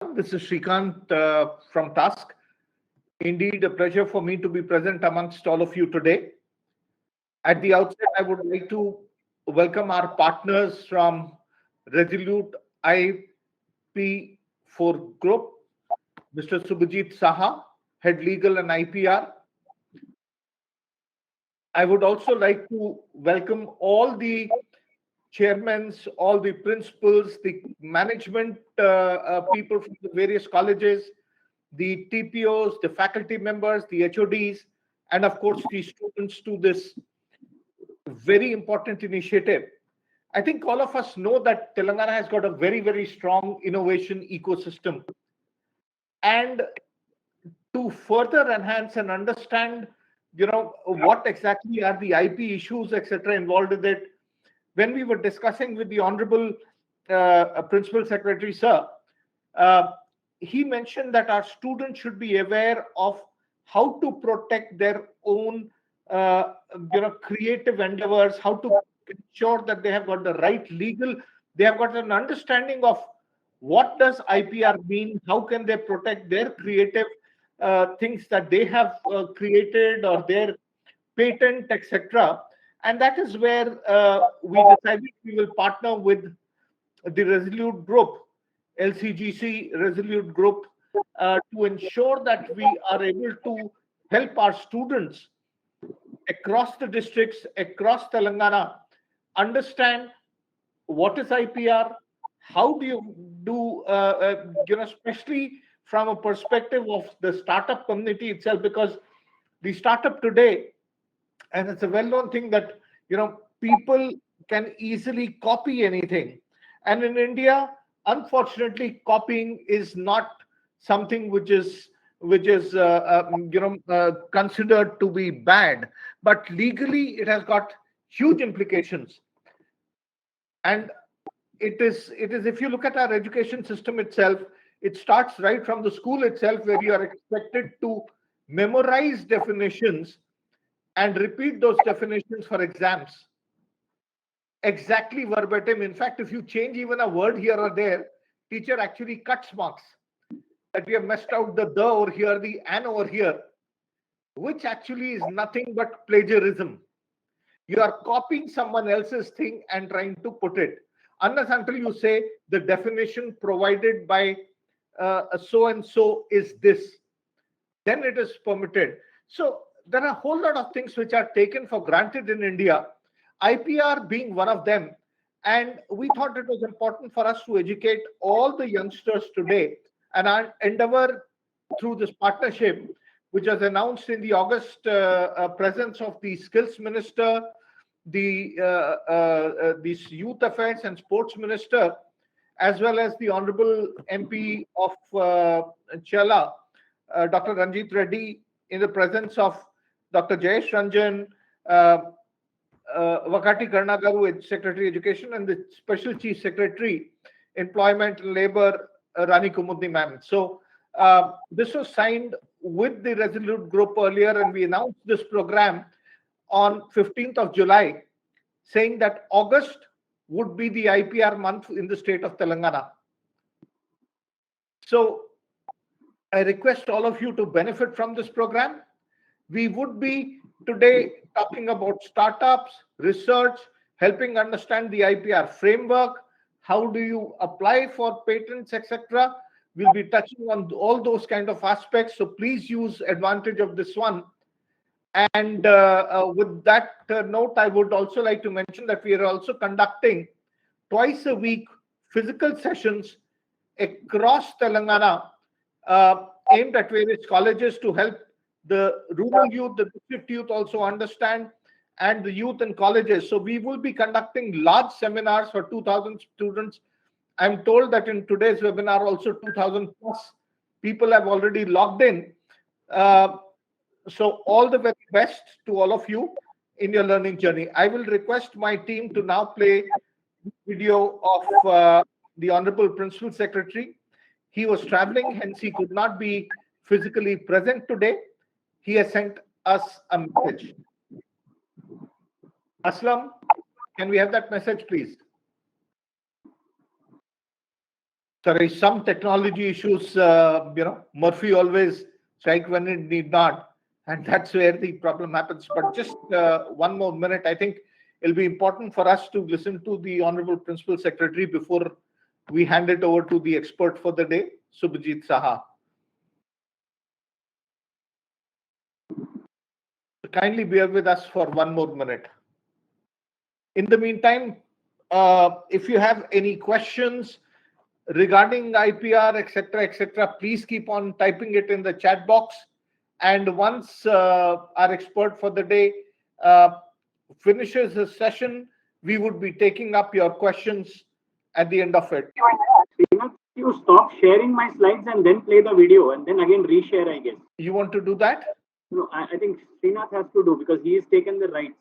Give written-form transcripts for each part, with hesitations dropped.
This is Shrikant from Tusk. Indeed, a pleasure for me to be present amongst all of you today. At the outset, I would like to welcome our partners from Resolute IP4 Group, Mr. Subhajit Saha, Head Legal and IPR. I would also like to welcome all the chairmen, all the principals, the management people from the various colleges, the TPOs, the faculty members, the HODs, and of course the students to this very important initiative. I think all of us know that Telangana has got a very, very strong innovation ecosystem. And to further enhance and understand, what exactly are the IP issues, etc., involved with it, when we were discussing with the Honorable Principal Secretary, sir, uh, he mentioned that our students should be aware of how to protect their own, creative endeavors, how to ensure that they have got the right legal, they have got an understanding of what does IPR mean, how can they protect their creative things that they have created or their patent, etc. And that is where we decided we will partner with the Resolute Group, LCGC Resolute Group, to ensure that we are able to help our students across the districts, across Telangana, understand what is IPR, how do you do, especially from a perspective of the startup community itself, because the startup today, and it's a well-known thing that people can easily copy anything, and in India, unfortunately, copying is not something which is considered to be bad, but legally it has got huge implications. And it is if you look at our education system itself, it starts right from the school itself, where you are expected to memorize definitions and repeat those definitions for exams exactly verbatim. In fact, if you change even a word here or there, teacher actually cuts marks, that we have messed out the over here, the an over here, which actually is nothing but plagiarism. You are copying someone else's thing and trying to put it. Unless until you say the definition provided by so and so is this, then it is permitted. So there are a whole lot of things which are taken for granted in India, IPR being one of them. And we thought it was important for us to educate all the youngsters today. And our endeavor through this partnership, which was announced in the August presence of the Skills Minister, the Youth Affairs and Sports Minister, as well as the Honorable MP of Chela, Dr. Ranjit Reddy, in the presence of Dr. Jayesh Ranjan, Vakati Karnagaru, Secretary Education, and the Special Chief Secretary, Employment and Labor, Rani Kumudni ma'am. So this was signed with the Resolute Group earlier, and we announced this program on 15th of July, saying that August would be the IPR month in the state of Telangana. So I request all of you to benefit from this program. We would be today talking about startups, research, helping understand the IPR framework, how do you apply for patents, etc. We'll be touching on all those kind of aspects. So please use advantage of this one. And with that note, I would also like to mention that we are also conducting twice a week physical sessions across Telangana, aimed at various colleges to help the rural youth, the district youth also understand, and the youth in colleges. So we will be conducting large seminars for 2,000 students. I'm told that in today's webinar also 2,000 plus people have already logged in. So all the very best to all of you in your learning journey. I will request my team to now play video of the Honorable Principal Secretary. He was traveling, hence he could not be physically present today. He has sent us a message. Aslam, can we have that message, please? Sorry, some technology issues, Murphy always strike when it need not, and that's where the problem happens. But just one more minute, I think it'll be important for us to listen to the Honorable Principal Secretary before we hand it over to the expert for the day, Subhajit Saha. So kindly bear with us for one more minute. In the meantime, if you have any questions regarding IPR, etc., please keep on typing it in the chat box. And once our expert for the day finishes his session, we would be taking up your questions at the end of it. You stop sharing my slides and then play the video and then again reshare, I guess. You want to do that? No, I think Srinath has to do because he has taken the rights.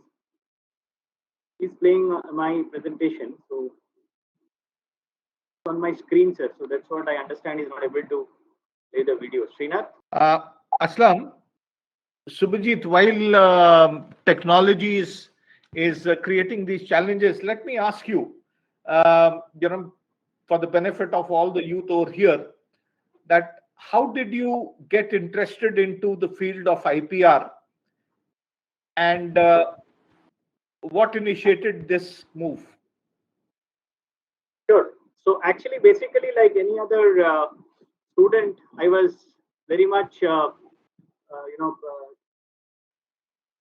He's playing my presentation, so on my screen, sir. So that's what I understand. He's not able to play the video. Srinath? Aslam, Subhajit, while technology is creating these challenges, let me ask you, for the benefit of all the youth over here, that how did you get interested into the field of IPR, and what initiated this move? Sure. So actually, basically, like any other student, I was very much,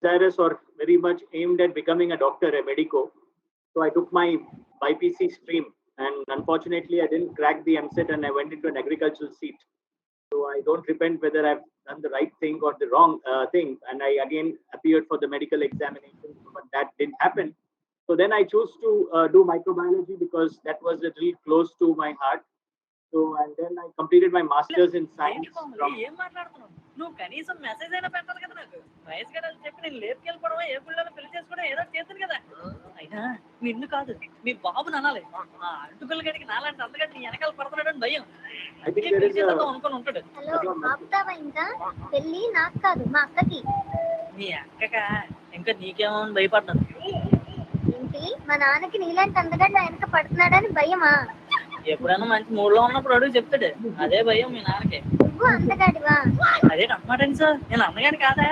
desirous or very much aimed at becoming a doctor, a medico. So I took my BPC stream, and unfortunately, I didn't crack the MSET, and I went into an agricultural seat. So I don't repent whether I've done the right thing or the wrong thing. And I again appeared for the medical examination, but that didn't happen. So then I chose to do microbiology because that was a little close to my heart. So and then I completed my master's in science. నువ్వు కనీసం message అయినా పెట్టాలి కదా నాకు వయసు కదా అని చెప్పి నేను లేపుకెళ్ళిపోవడం ఏ పిల్లలు పెళ్లి చేసుకోవడం ఏదో చేశాను కదా అయినా నిన్ను కాదు మీ బాబుని అనాలి ఆ అడ్డుకల గడికి నాలాంటి అందగడ్డి నీ వెనకాల పడుతున్నాడు అని భయం అనుకుని ఉంటాడు పెళ్లి నాకు కాదు మా అక్కకి నీ అక్కక ఇంకా నీకేమో అని భయపడ్డాను ఏంటి మా నాన్నకి నీలాంటి అందగడ్డి వెనక పడుతున్నాడని భయమా ఎప్పుడైనా మంచి మూడ్లో ఉన్నప్పుడు అడుగు చెప్తాడు అదే భయం మీ నాన్నకి నువ్వు అందగాడివా అదే నమ్మటండి సార్ నేను అందగాడి కాదా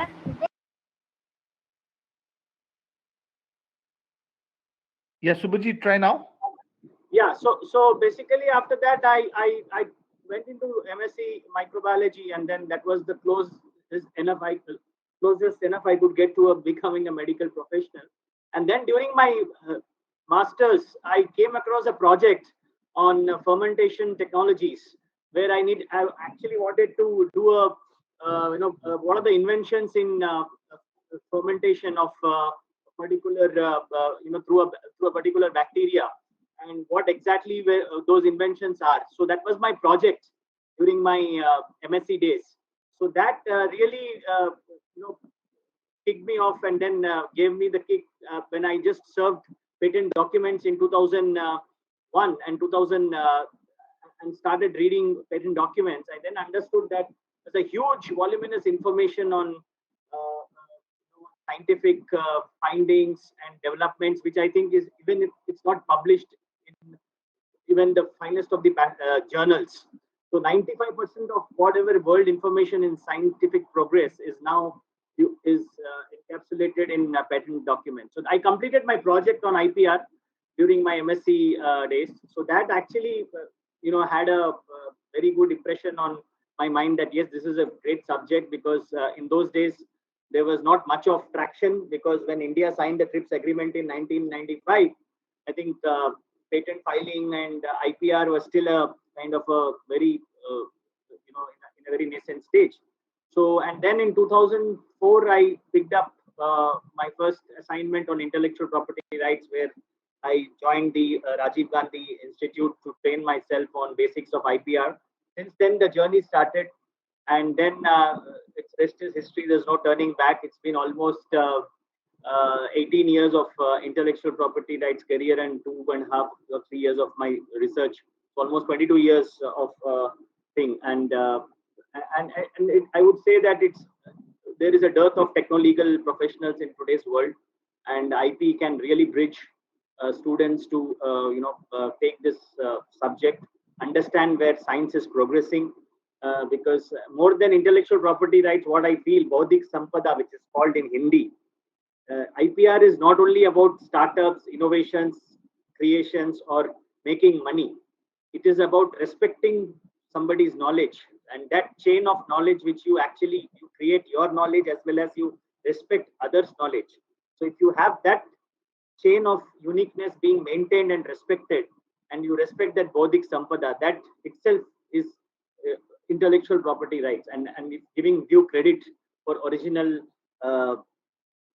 Yes, Subhajit, try now. Yeah, so basically after that I went into MSc microbiology, and then that was the closest enough I could get to becoming a medical professional. And then during my masters, I came across a project on fermentation technologies, where I actually wanted to do what are the inventions in fermentation of particular through a particular bacteria, and what exactly were those inventions are. So that was my project during my MSc days. So that really kicked me off, and then gave me the kick when I just served patent documents in 2001 and 2000 and started reading patent documents. I then understood that there's a huge voluminous information on scientific findings and developments, which I think is, even if it's not published in even the finest of the journals. So 95% of whatever world information in scientific progress is now encapsulated in patent documents. So I completed my project on IPR during my MSc days. So that actually had a very good impression on my mind that yes, this is a great subject, because in those days there was not much of traction, because when India signed the TRIPS agreement in 1995, I think patent filing and IPR was still a kind of a very in a very nascent stage. So, and then in 2004 I picked up my first assignment on intellectual property rights, where I joined the Rajiv Gandhi Institute to train myself on basics of IPR. Since then, the journey started, and then its rest is history. There's no turning back. It's been almost 18 years of intellectual property rights career, and 2.5 or 3 years of my research. So almost 22 years of thing. And I would say that there is a dearth of techno-legal professionals in today's world, and IP can really bridge students to take this subject understand where science is progressing. Because more than intellectual property rights, what I feel, Baudik Sampada, which is called in Hindi, IPR is not only about startups, innovations, creations, or making money. It is about respecting somebody's knowledge, and that chain of knowledge which you actually you create your knowledge as well as you respect others' knowledge. So if you have that chain of uniqueness being maintained and respected, and you respect that Bodhik Sampada, that itself is intellectual property rights, and it's giving due credit for original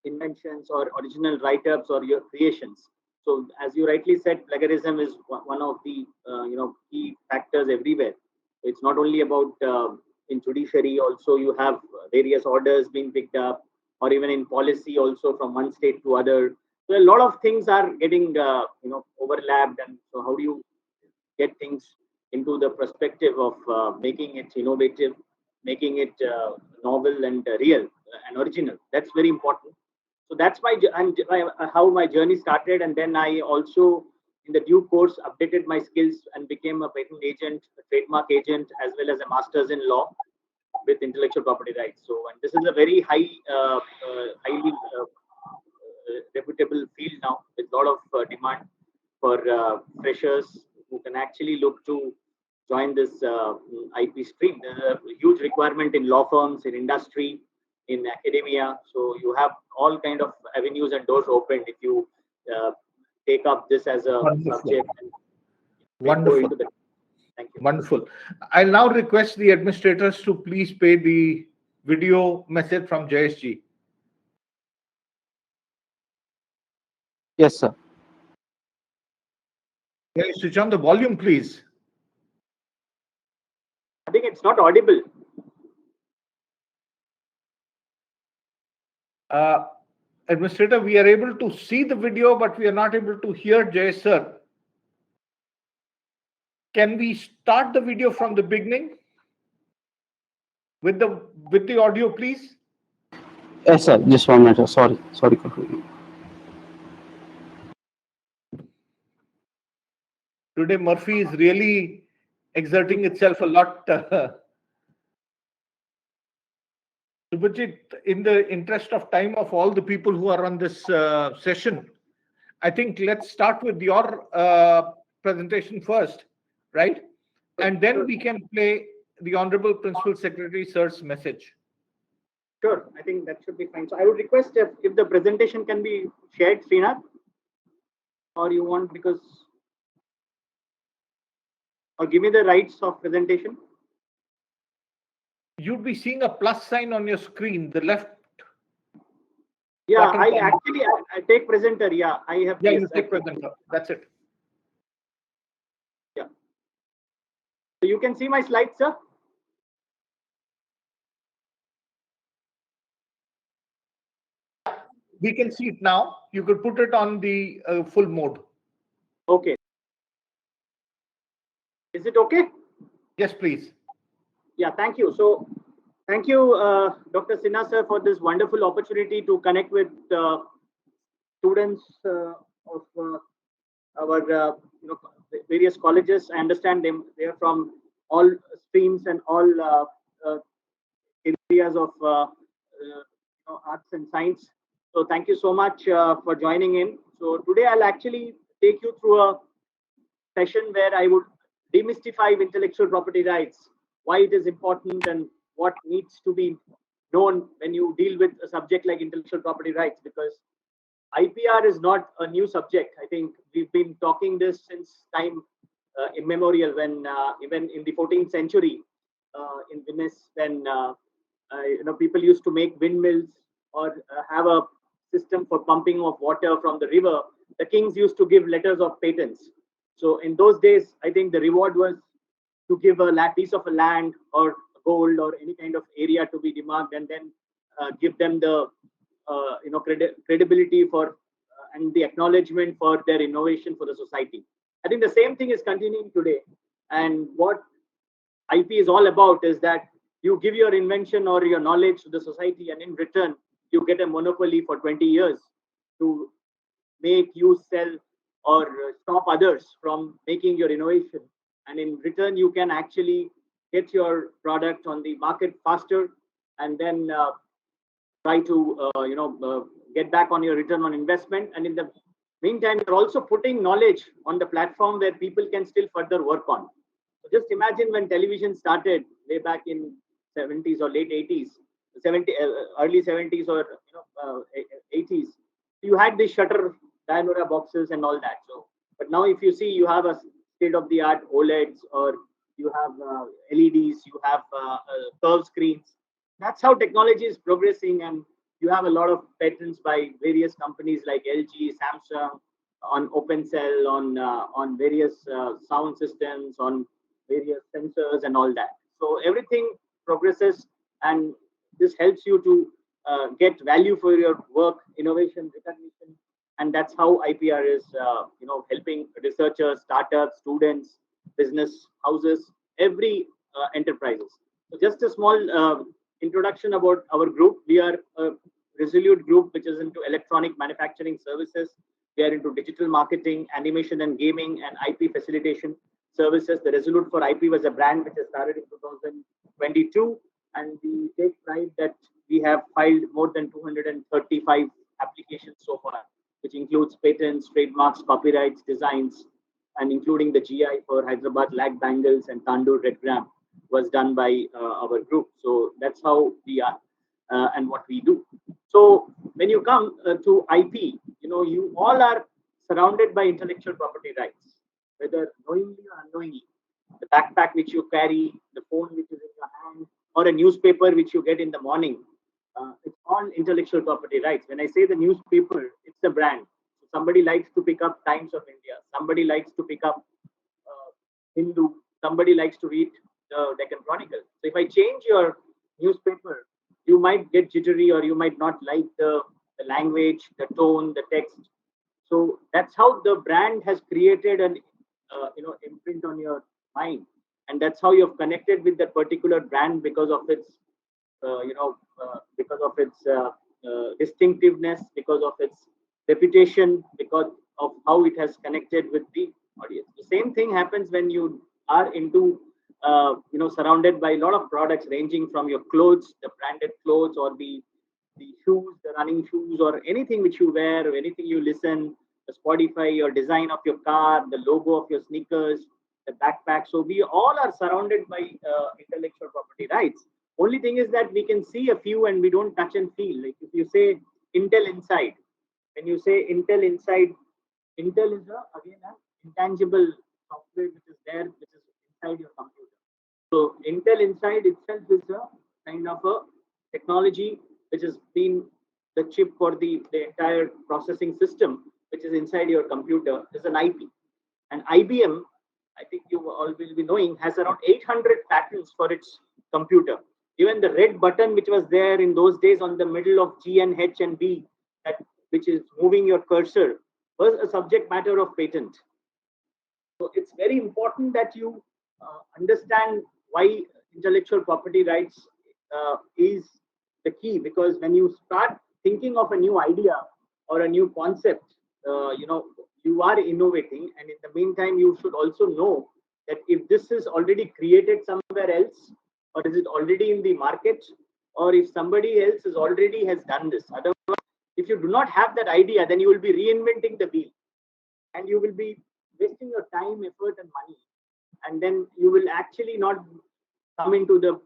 inventions or original write-ups or your creations. So as you rightly said, plagiarism is one of the key factors everywhere. It's not only about in judiciary, also you have various orders being picked up, or even in policy also from one state to other. So a lot of things are getting overlapped, and so how do you get things into the perspective of making it innovative, making it novel and real and original? That's very important. So that's how my journey started, and then I also in the due course updated my skills and became a patent agent, a trademark agent, as well as a master's in law with intellectual property rights. So, and this is a very highly reputable field now, with a lot of demand for freshers who can actually look to join this IP stream. There's a huge requirement in law firms, in industry, in academia. So you have all kind of avenues and doors opened if you take up this as a Wonderful. subject. And Wonderful. Thank you. Wonderful. I'll now request the administrators to please play the video message from JSG. Yes, sir. Can you switch on the volume, please? I think it's not audible. Administrator, we are able to see the video, but we are not able to hear Jay sir. Can we start the video from the beginning with the audio, please? Yes, sir. Just 1 minute. Sorry. Today, Murphy is really exerting itself a lot. Subhajit, in the interest of time of all the people who are on this session, I think let's start with your presentation first, right? And then we can play the Honorable Principal Secretary Sir's message. Sure, I think that should be fine. So I would request if the presentation can be shared, Srinath, or you want or give me the rights of presentation. You'd be seeing a plus sign on your screen, the left. Yeah, bottom I corner. actually I take presenter. Yeah, I have. Yeah, yes, you take presenter. That's it. Yeah. So you can see my slides, sir. We can see it now. You could put it on the full mode. Okay. Is it okay? Yes, please. Yeah, thank you. So, thank you, Dr. Sinha sir, for this wonderful opportunity to connect with students of our various colleges. I understand they are from all streams and all areas of arts and science. So, thank you so much for joining in. So, today I'll actually take you through a session where I would demystify intellectual property rights, why it is important, and what needs to be known when you deal with a subject like intellectual property rights, because IPR is not a new subject. I think we've been talking this since time immemorial, when even in the 14th century in Venice, when people used to make windmills or have a system for pumping of water from the river. The kings used to give letters of patents. So in those days, I think the reward was to give a piece of a land or gold or any kind of area to be demarked, and then give them the credibility for and the acknowledgement for their innovation for the society. I think the same thing is continuing today. And what IP is all about is that you give your invention or your knowledge to the society, and in return, you get a monopoly for 20 years to make, use, sell, or stop others from making your innovation and in return you can actually get your product on the market faster, and then try to get back on your return on investment. And in the meantime, you're also putting knowledge on the platform where people can still further work on. So just imagine when television started way back in 70s or late 80s, early 70s or 80s. You had the shutter diorama boxes and all that. So, but now if you see, you have a state-of-the-art OLEDs, or you have LEDs, you have curved screens. That's how technology is progressing, and you have a lot of patents by various companies like LG, Samsung, on OpenCell, on various sound systems, on various sensors and all that. So everything progresses, and this helps you to get value for your work, innovation, recognition, and that's how IPR is, helping researchers, startups, students, business houses, every enterprises. So just a small introduction about our group. We are a Resolute group, which is into electronic manufacturing services. We are into digital marketing, animation and gaming, and IP facilitation services. The Resolute for IP was a brand which has started in 2022, and we take pride that we have filed more than 235 applications so far, which includes patents, trademarks, copyrights, designs, and including the GI for Hyderabad Lag Bangles and Tandoor Red Gram was done by our group. So that's how we are and what we do. So when you come to IP, you all are surrounded by intellectual property rights, whether knowingly or unknowingly. The backpack which you carry, the phone which is in your hand, or a newspaper which you get in the morning, it's all intellectual property rights. When I say the newspaper, it's the brand. So somebody likes to pick up Times of India, somebody likes to pick up Hindu, somebody likes to read the Deccan Chronicle. So if I change your newspaper, you might get jittery, or you might not like the language, the tone, the text. So that's how the brand has created an imprint on your mind, and that's how you've connected with that particular brand because of its distinctiveness, because of its reputation, because of how it has connected with the audience. The same thing happens when you are into surrounded by a lot of products, ranging from your clothes, the branded clothes, or the shoes, the running shoes, or anything which you wear, or anything you listen, the Spotify, your design of your car, the logo of your sneakers, the backpack. So we all are surrounded by intellectual property rights. Only thing is that we can see a few and we don't touch and feel. Like if you say Intel Inside, when you say Intel Inside, Intel is again an intangible software which is there, which is inside your computer. So Intel Inside itself is a kind of a technology which has been the chip for the entire processing system, which is inside your computer, is an IP. And IBM, I think you all will be knowing, has around 800 patents for its computer. Even the red button which was there in those days on the middle of G and H and B, which is moving your cursor, was a subject matter of patent. So it's very important that you understand why intellectual property rights is the key, because when you start thinking of a new idea or a new concept, you are innovating, and in the meantime you should also know that if this is already created somewhere else, or is it already in the market, or if somebody else has already has done this. Otherwise, if you do not have that idea, then you will be reinventing the wheel, and you will be wasting your time, effort, and money, and then you will actually not come into the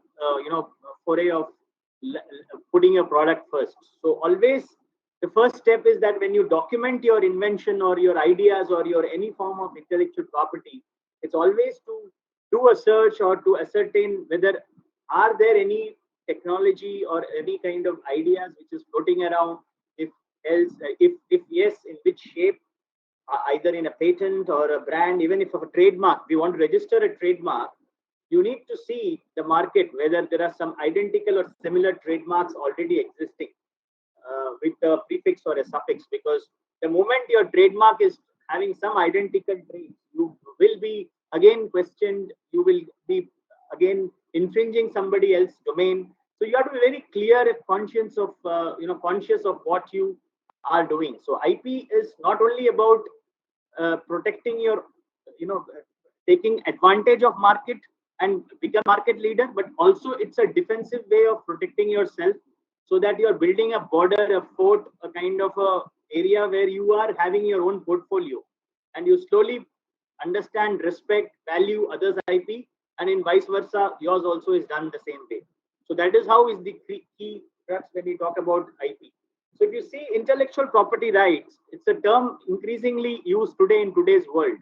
foray of putting your product first. So always the first step is that when you document your invention or your ideas or your any form of intellectual property, it's always to do a search or to ascertain whether are there any technology or any kind of ideas which is floating around. If else, if yes, in which shape, either in a patent or a brand, even if of a trademark, we want to register a trademark, you need to see the market whether there are some identical or similar trademarks already existing with a prefix or a suffix, because the moment your trademark is having some identical traits, you will be again questioned, you will be again infringing somebody else's domain. So you have to be very clear and conscious of conscious of what you are doing. So IP is not only about protecting your taking advantage of market and become market leader, but also it's a defensive way of protecting yourself, so that you're building a border, a fort, a kind of a area where you are having your own portfolio, and you slowly understand, respect, value others' IP, and in vice versa, yours also is done the same way. So that is how is the key crux when we talk about IP. So if you see intellectual property rights, it's a term increasingly used today in today's world,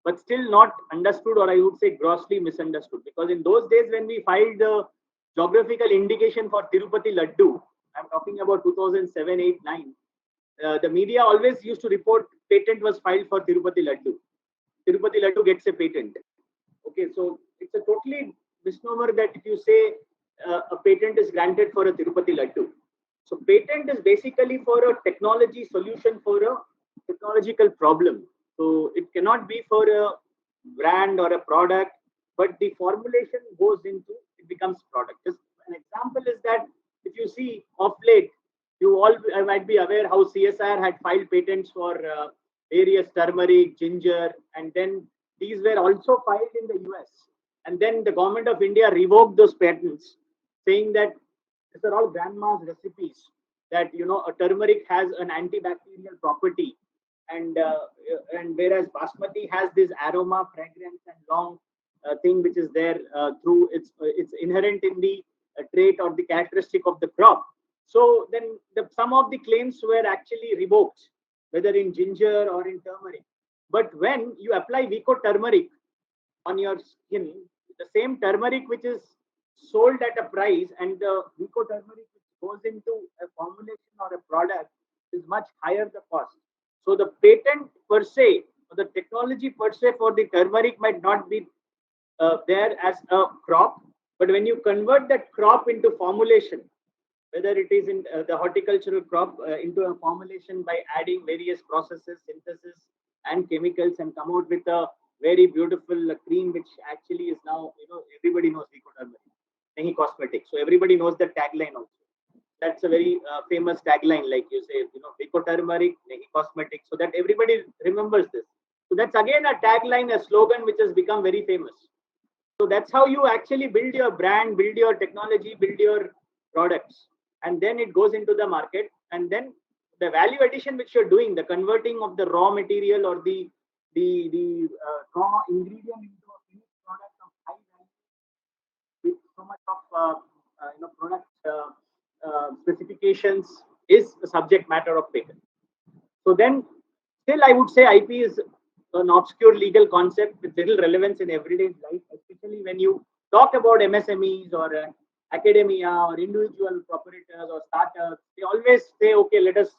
but still not understood, or I would say grossly misunderstood. Because in those days when we filed the geographical indication for Tirupati Laddu, I'm talking about 2007, 8, 9, the media always used to report patent was filed for Tirupati Laddu. Tirupati Laddu gets a patent. Okay, so it's a totally misnomer that if you say a patent is granted for a Tirupati Laddu. So patent is basically for a technology solution for a technological problem. So it cannot be for a brand or a product, but the formulation goes into, it becomes product. Just an example is that if you see of late, you all might be aware how CSIR had filed patents for various turmeric, ginger, and then these were also filed in the US. And then the government of India revoked those patents, saying that these are all grandma's recipes, that a turmeric has an antibacterial property, and whereas basmati has this aroma, fragrance, and long thing which is there through it's inherent in the trait or the characteristic of the crop. So then some of the claims were actually revoked, whether in ginger or in turmeric. But when you apply Vico turmeric on your skin, the same turmeric which is sold at a price, and the Vico turmeric which goes into a formulation or a product is much higher the cost. So the patent per se, or the technology per se for the turmeric might not be there as a crop, but when you convert that crop into formulation, whether it is in the horticultural crop into a formulation by adding various processes, synthesis, and chemicals, and come out with a very beautiful cream, which actually is now, everybody knows Vico turmeric, Nahi Cosmetics. So everybody knows the tagline also. That's a very famous tagline, like you say, Vico turmeric, Nahi Cosmetics, so that everybody remembers this. So that's again a tagline, a slogan which has become very famous. So that's how you actually build your brand, build your technology, build your products, and then it goes into the market. And then the value addition which you're doing, the converting of the raw material or the raw ingredient into a finished product of high value with so much of product specifications is a subject matter of patent. So then, still I would say IP is an obscure legal concept with little relevance in everyday life, especially when you talk about MSMEs or academia or individual proprietors or startups. They always say, okay, let us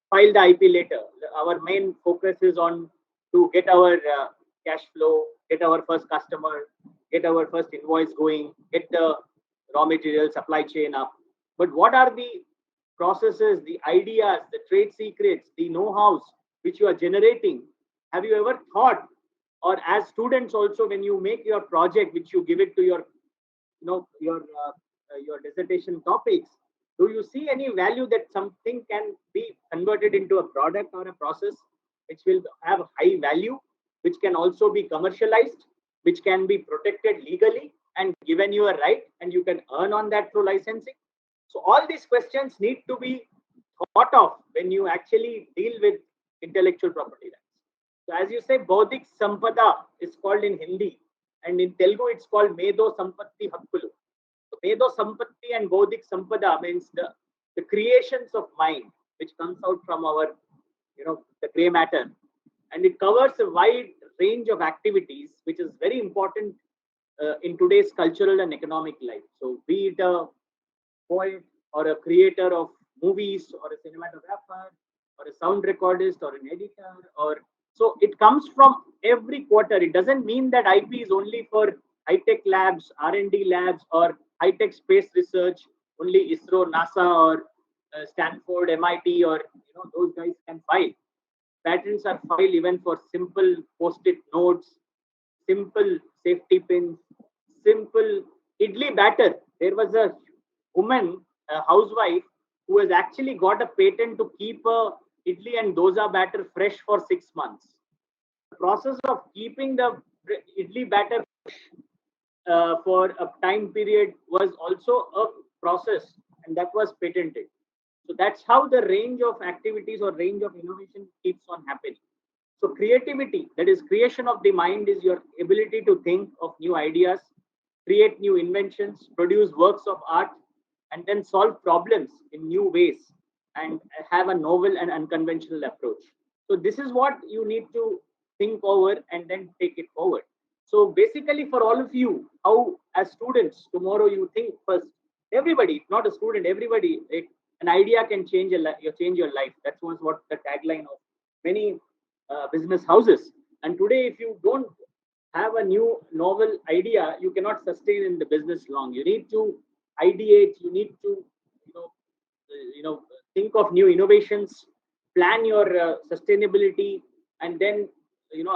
file the IP later. Our main focus is on to get our cash flow, get our first customer, get our first invoice going, get the raw material supply chain up. But what are the processes, the ideas, the trade secrets, the know-hows which you are generating? Have you ever thought, or as students also, when you make your project, which you give it to your, your dissertation topics, do you see any value that something can be converted into a product or a process which will have high value, which can also be commercialized, which can be protected legally and given you a right, and you can earn on that through licensing? So all these questions need to be thought of when you actually deal with intellectual property rights. So as you say, Bodhik Sampada is called in Hindi, and in Telugu it's called Medo Sampatti Hakkulu. So Medo Sampatti and Bodhik Sampada means the creations of mind, which comes out from our, the gray matter, and it covers a wide range of activities, which is very important in today's cultural and economic life. So be it a poet or a creator of movies or a cinematographer or a sound recordist or an editor, or so it comes from every quarter. It doesn't mean that IP is only for high-tech labs, R&D labs, or high-tech space research. Only ISRO, NASA, or Stanford, MIT, or those guys can file. Patents are filed even for simple post-it notes, simple safety pins, simple idli batter. There was a woman, a housewife, who has actually got a patent to keep a idli and dosa batter fresh for 6 months. The process of keeping the idli batter for a time period was also a process, and that was patented. So that's how the range of activities or range of innovation keeps on happening. So creativity, that is creation of the mind, is your ability to think of new ideas, create new inventions, produce works of art, and then solve problems in new ways and have a novel and unconventional approach. So this is what you need to think over and then take it forward. So basically, for all of you, how as students tomorrow you think first. Everybody, not a student, everybody, an idea can change change your life. That was what the tagline of many business houses. And today, if you don't have a new novel idea, you cannot sustain in the business long. You need to ideate. You need to, think of new innovations, plan your sustainability, and then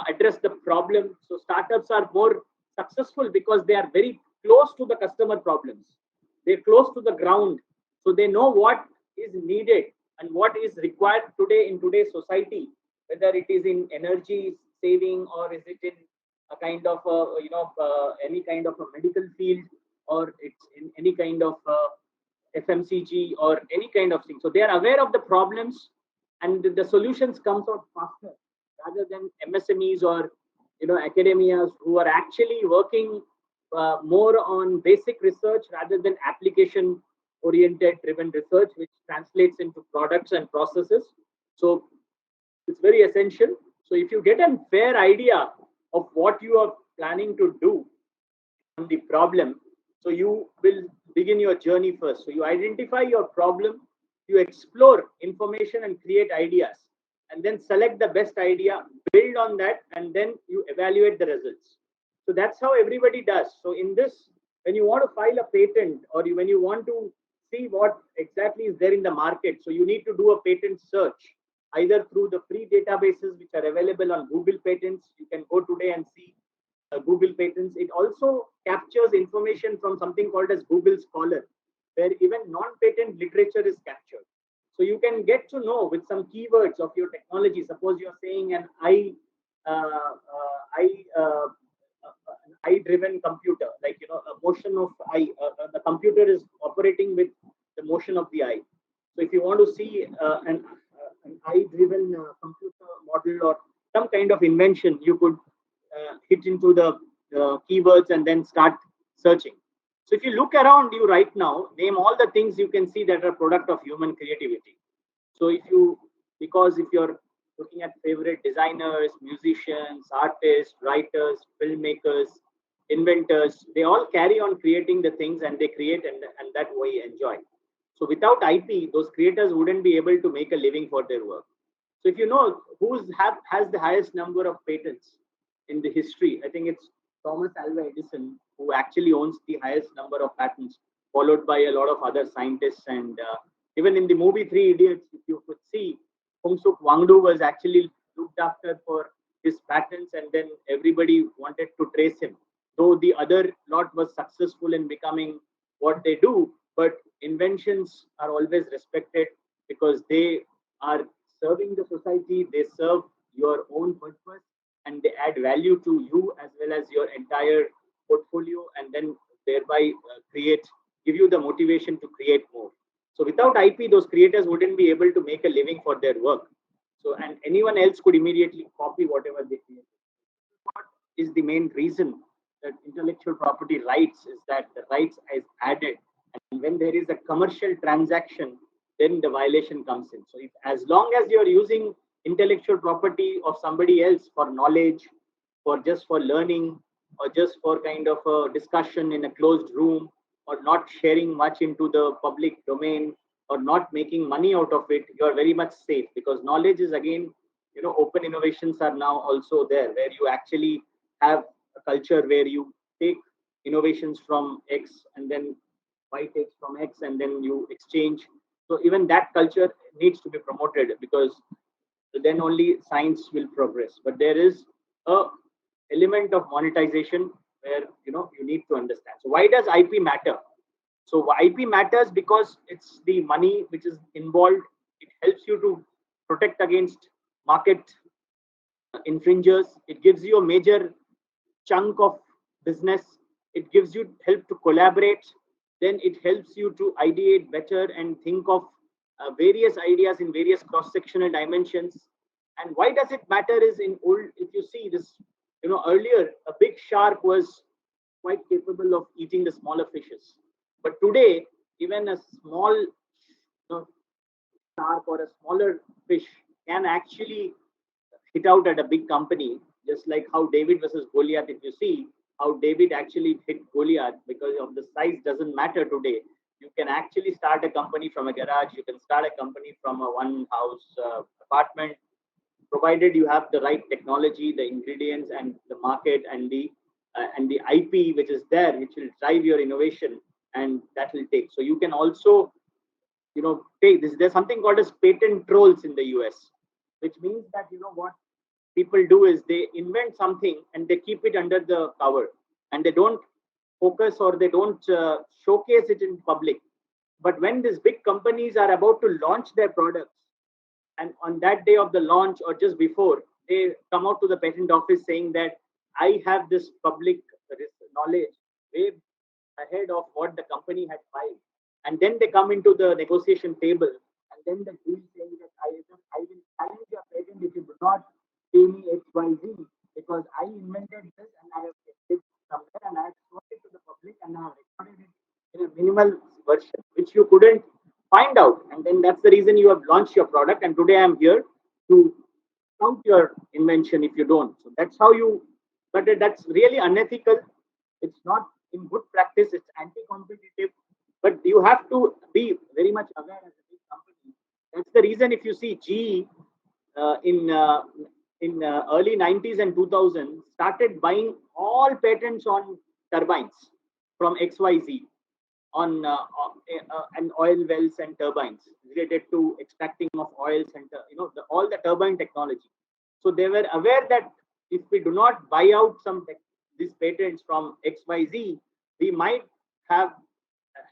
address the problem. So startups are more successful because they are very close to the customer problems. They're close to the ground, so they know what is needed and what is required today in today's society, whether it is in energy saving or is it in a kind of any kind of a medical field, or it's in any kind of FMCG or any kind of thing. So they are aware of the problems, and the solutions comes out faster rather than MSMEs or academias who are actually working more on basic research rather than application oriented driven research, which translates into products and processes. So it's very essential. So if you get a fair idea of what you are planning to do on the problem, so you will begin your journey first. So you identify your problem, you explore information and create ideas, and then select the best idea, build on that, and then you evaluate the results. So that's how everybody does. So in this, when you want to file a patent, or when you want to see what exactly is there in the market, so you need to do a patent search either through the free databases which are available on Google Patents. You can go today and see Google Patents. It also captures information from something called as Google Scholar, where even non-patent literature is captured. So you can get to know with some keywords of your technology. Suppose you're saying an eye-driven computer, like a motion of eye. The computer is operating with the motion of the eye. So if you want to see an eye-driven computer model or some kind of invention, you could hit into the keywords and then start searching. So if you look around you right now, name all the things you can see that are product of human creativity. So because if you're looking at favorite designers, musicians, artists, writers, filmmakers, inventors, they all carry on creating the things, and they create, and that we enjoy. So without IP, those creators wouldn't be able to make a living for their work. So if you know has the highest number of patents in the history, I think it's Thomas Alva Edison, who actually owns the highest number of patents, followed by a lot of other scientists. And even in the movie Three Idiots, if you could see, Hong Suk Wangdu was actually looked after for his patents, and then everybody wanted to trace him. Though the other lot was successful in becoming what they do, but inventions are always respected because they are serving the society, they serve your own purpose, and they add value to you as well as your entire portfolio, and then thereby give you the motivation to create more. So without IP, those creators wouldn't be able to make a living for their work. So, and anyone else could immediately copy whatever they create. What is the main reason that intellectual property rights is that the rights is added, and when there is a commercial transaction, then the violation comes in. So if, as long as you're using intellectual property of somebody else for knowledge, for learning, or just for kind of a discussion in a closed room, or not sharing much into the public domain, or not making money out of it, you are very much safe, because knowledge is, again, open innovations are now also there, where you actually have a culture where you take innovations from X, and then Y takes from X, and then you exchange. So even that culture needs to be promoted, because then only science will progress. But there is a element of monetization where you need to understand. So why does IP matter? So IP matters because it's the money which is involved. It helps you to protect against market infringers. It gives you a major chunk of business. It gives you help to collaborate. Then it helps you to ideate better and think of various ideas in various cross-sectional dimensions. And why does it matter is in old, if you see this, earlier a big shark was quite capable of eating the smaller fishes. But today, even a small shark or a smaller fish can actually hit out at a big company, just like how David versus Goliath, if you see how David actually hit Goliath because of the size doesn't matter today. You can actually start a company from a garage, you can start a company from a one house apartment, provided you have the right technology, the ingredients, and the market, and the IP which is there, which will drive your innovation, and that will take. So you can also, take this. There's something called as patent trolls in the US, which means that what people do is they invent something and they keep it under the cover, and they don't focus or they don't showcase it in public. But when these big companies are about to launch their products, and on that day of the launch or just before, they come out to the patent office saying that I have this public knowledge way ahead of what the company had filed. And then they come into the negotiation table, and then the deal saying that I will challenge your patent if you do not pay me XYZ, because I invented this and I have kept it somewhere and I have shown it to the public and I have recorded it in a minimal version, which you couldn't find out. And then that's the reason you have launched your product. And today I'm here to count your invention if you don't. So that's how you, but that's really unethical. It's not in good practice, it's anti-competitive, but you have to be very much aware as a big company. That's the reason if you see GE in early 90s and 2000 started buying all patents on turbines from XYZ on and oil wells and turbines related to extracting of oils and all the turbine technology. So they were aware that if we do not buy out these patents from XYZ, we might have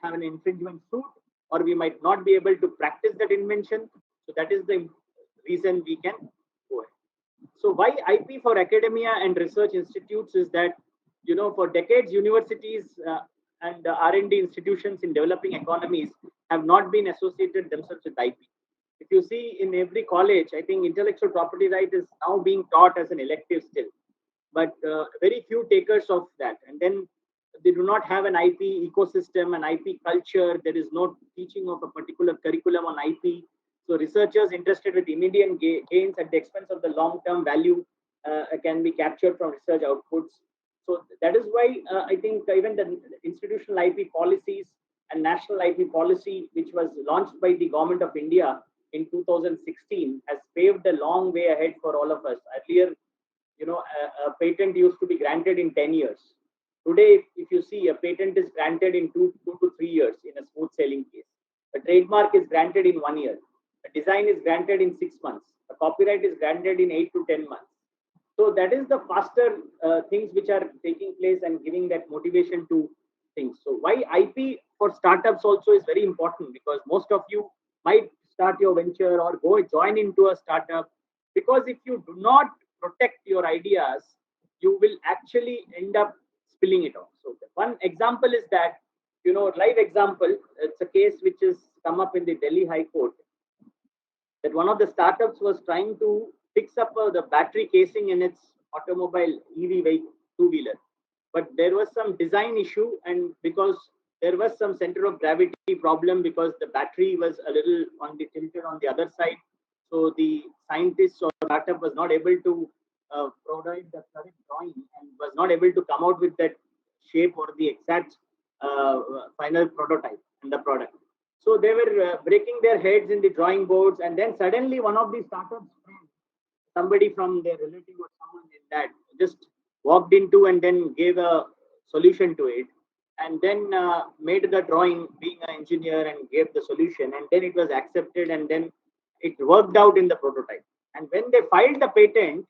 an infringement suit, or we might not be able to practice that invention. So that is the reason we can go ahead. So why IP for academia and research institutes is that, for decades, universities and R&D institutions in developing economies have not been associated themselves with IP. If you see in every college, I think intellectual property right is now being taught as an elective still, but very few takers of that. And then they do not have an IP ecosystem, an IP culture. There is no teaching of a particular curriculum on IP. So researchers interested with immediate gains at the expense of the long-term value can be captured from research outputs. So that is why I think even the institutional IP policies and national IP policy, which was launched by the government of India in 2016, has paved a long way ahead for all of us. Earlier, a patent used to be granted in 10 years. Today, if you see, a patent is granted in 2 to 3 years in a smooth sailing case. A trademark is granted in 1 year. A design is granted in 6 months. A copyright is granted in 8 to 10 months. So that is the faster things which are taking place and giving that motivation to things. So why IP for startups also is very important, because most of you might start your venture or go join into a startup, because if you do not protect your ideas, you will actually end up spilling it off. So one example is that, live example, it's a case which has come up in the Delhi High Court, that one of the startups was trying to fix up the battery casing in its automobile EV vehicle, two-wheeler. But there was some design issue, and because there was some center of gravity problem, because the battery was a little tilted on the other side. So the scientists or startup was not able to provide the correct drawing and was not able to come out with that shape or the exact final prototype and the product. So they were breaking their heads in the drawing boards, and then suddenly one of these startups, somebody from their relative or someone in that, just walked into and then gave a solution to it, and then made the drawing, being an engineer, and gave the solution, and then it was accepted, and then it worked out in the prototype. And when they filed the patent,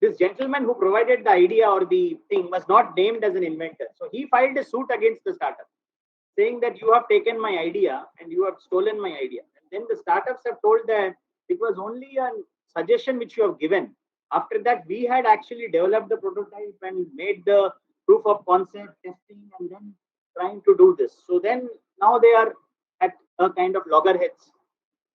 this gentleman who provided the idea or the thing was not named as an inventor. So he filed a suit against the startup, saying that you have taken my idea and you have stolen my idea. And then the startups have told that it was only a suggestion which you have given. After that, we had actually developed the prototype and made the proof of concept testing and then trying to do this. So then now they are at a kind of loggerheads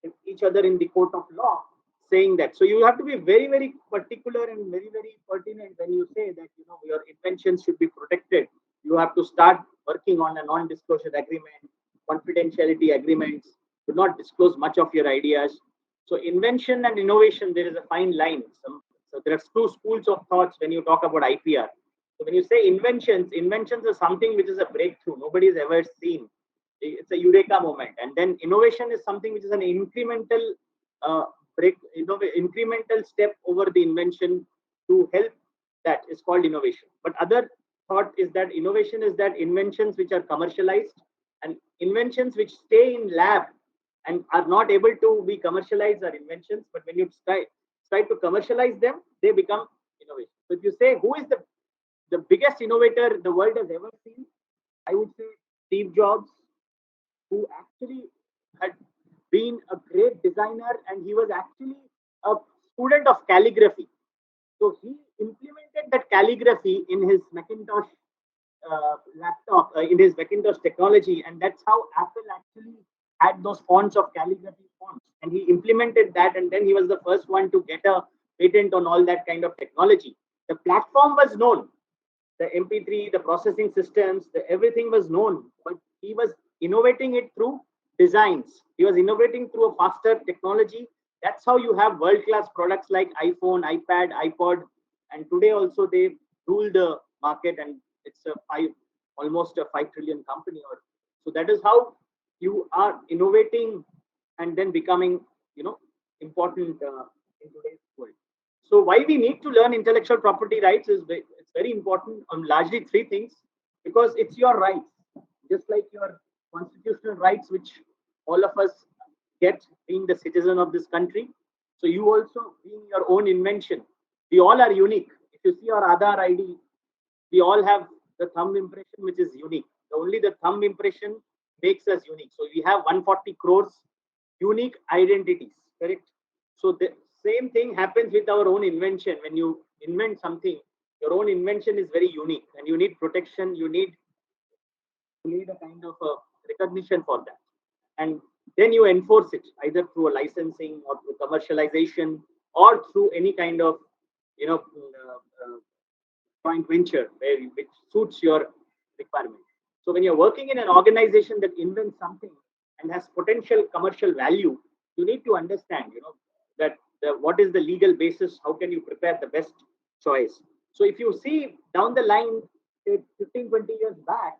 with each other in the court of law saying that. So you have to be very, very particular and very, very pertinent when you say that, you know, your inventions should be protected. You have to start working on a non-disclosure agreement, confidentiality agreements, do not disclose much of your ideas. So invention and innovation, there is a fine line. So there are two schools of thoughts when you talk about IPR. So when you say inventions are something which is a breakthrough. Nobody has ever seen. It's a eureka moment. And then innovation is something which is an incremental uh, incremental step over the invention to help. That is called innovation. But other thought is that innovation is that inventions which are commercialized, and inventions which stay in lab and are not able to be commercialized are inventions. But when you try to commercialize them, they become innovation. So if you say who is the biggest innovator the world has ever seen, I would say Steve Jobs, who actually had been a great designer, and he was actually a student of calligraphy. So he implemented that calligraphy in his Macintosh laptop, in his Macintosh technology, and that's how Apple actually had those fonts of calligraphy fonts. And he implemented that, and then he was the first one to get a patent on all that kind of technology. The platform was known, the MP3, the processing systems, everything was known, but he was innovating it through designs. He was innovating through a faster technology. That's how you have world-class products like iPhone, iPad, iPod, and today also they rule the market, and it's almost a 5 trillion company. Or so that is how you are innovating and then becoming, important in today's world. So why we need to learn intellectual property rights is it's very important on largely three things, because it's your rights, just like your constitutional rights, which all of us get being the citizen of this country. So you also being your own invention. We all are unique. If you see our Aadhaar ID, we all have the thumb impression, which is unique. Only the thumb impression makes us unique. So we have 140 crores unique identities, correct? So the same thing happens with our own invention. When you invent something, your own invention is very unique, and you need protection. You need a kind of a recognition for that, and then you enforce it either through a licensing or through commercialization or through any kind of joint venture which suits your requirement. So when you're working in an organization that invents something and has potential commercial value, you need to understand, that what is the legal basis, how can you prepare the best choice. So if you see down the line, say 15, 20 years back,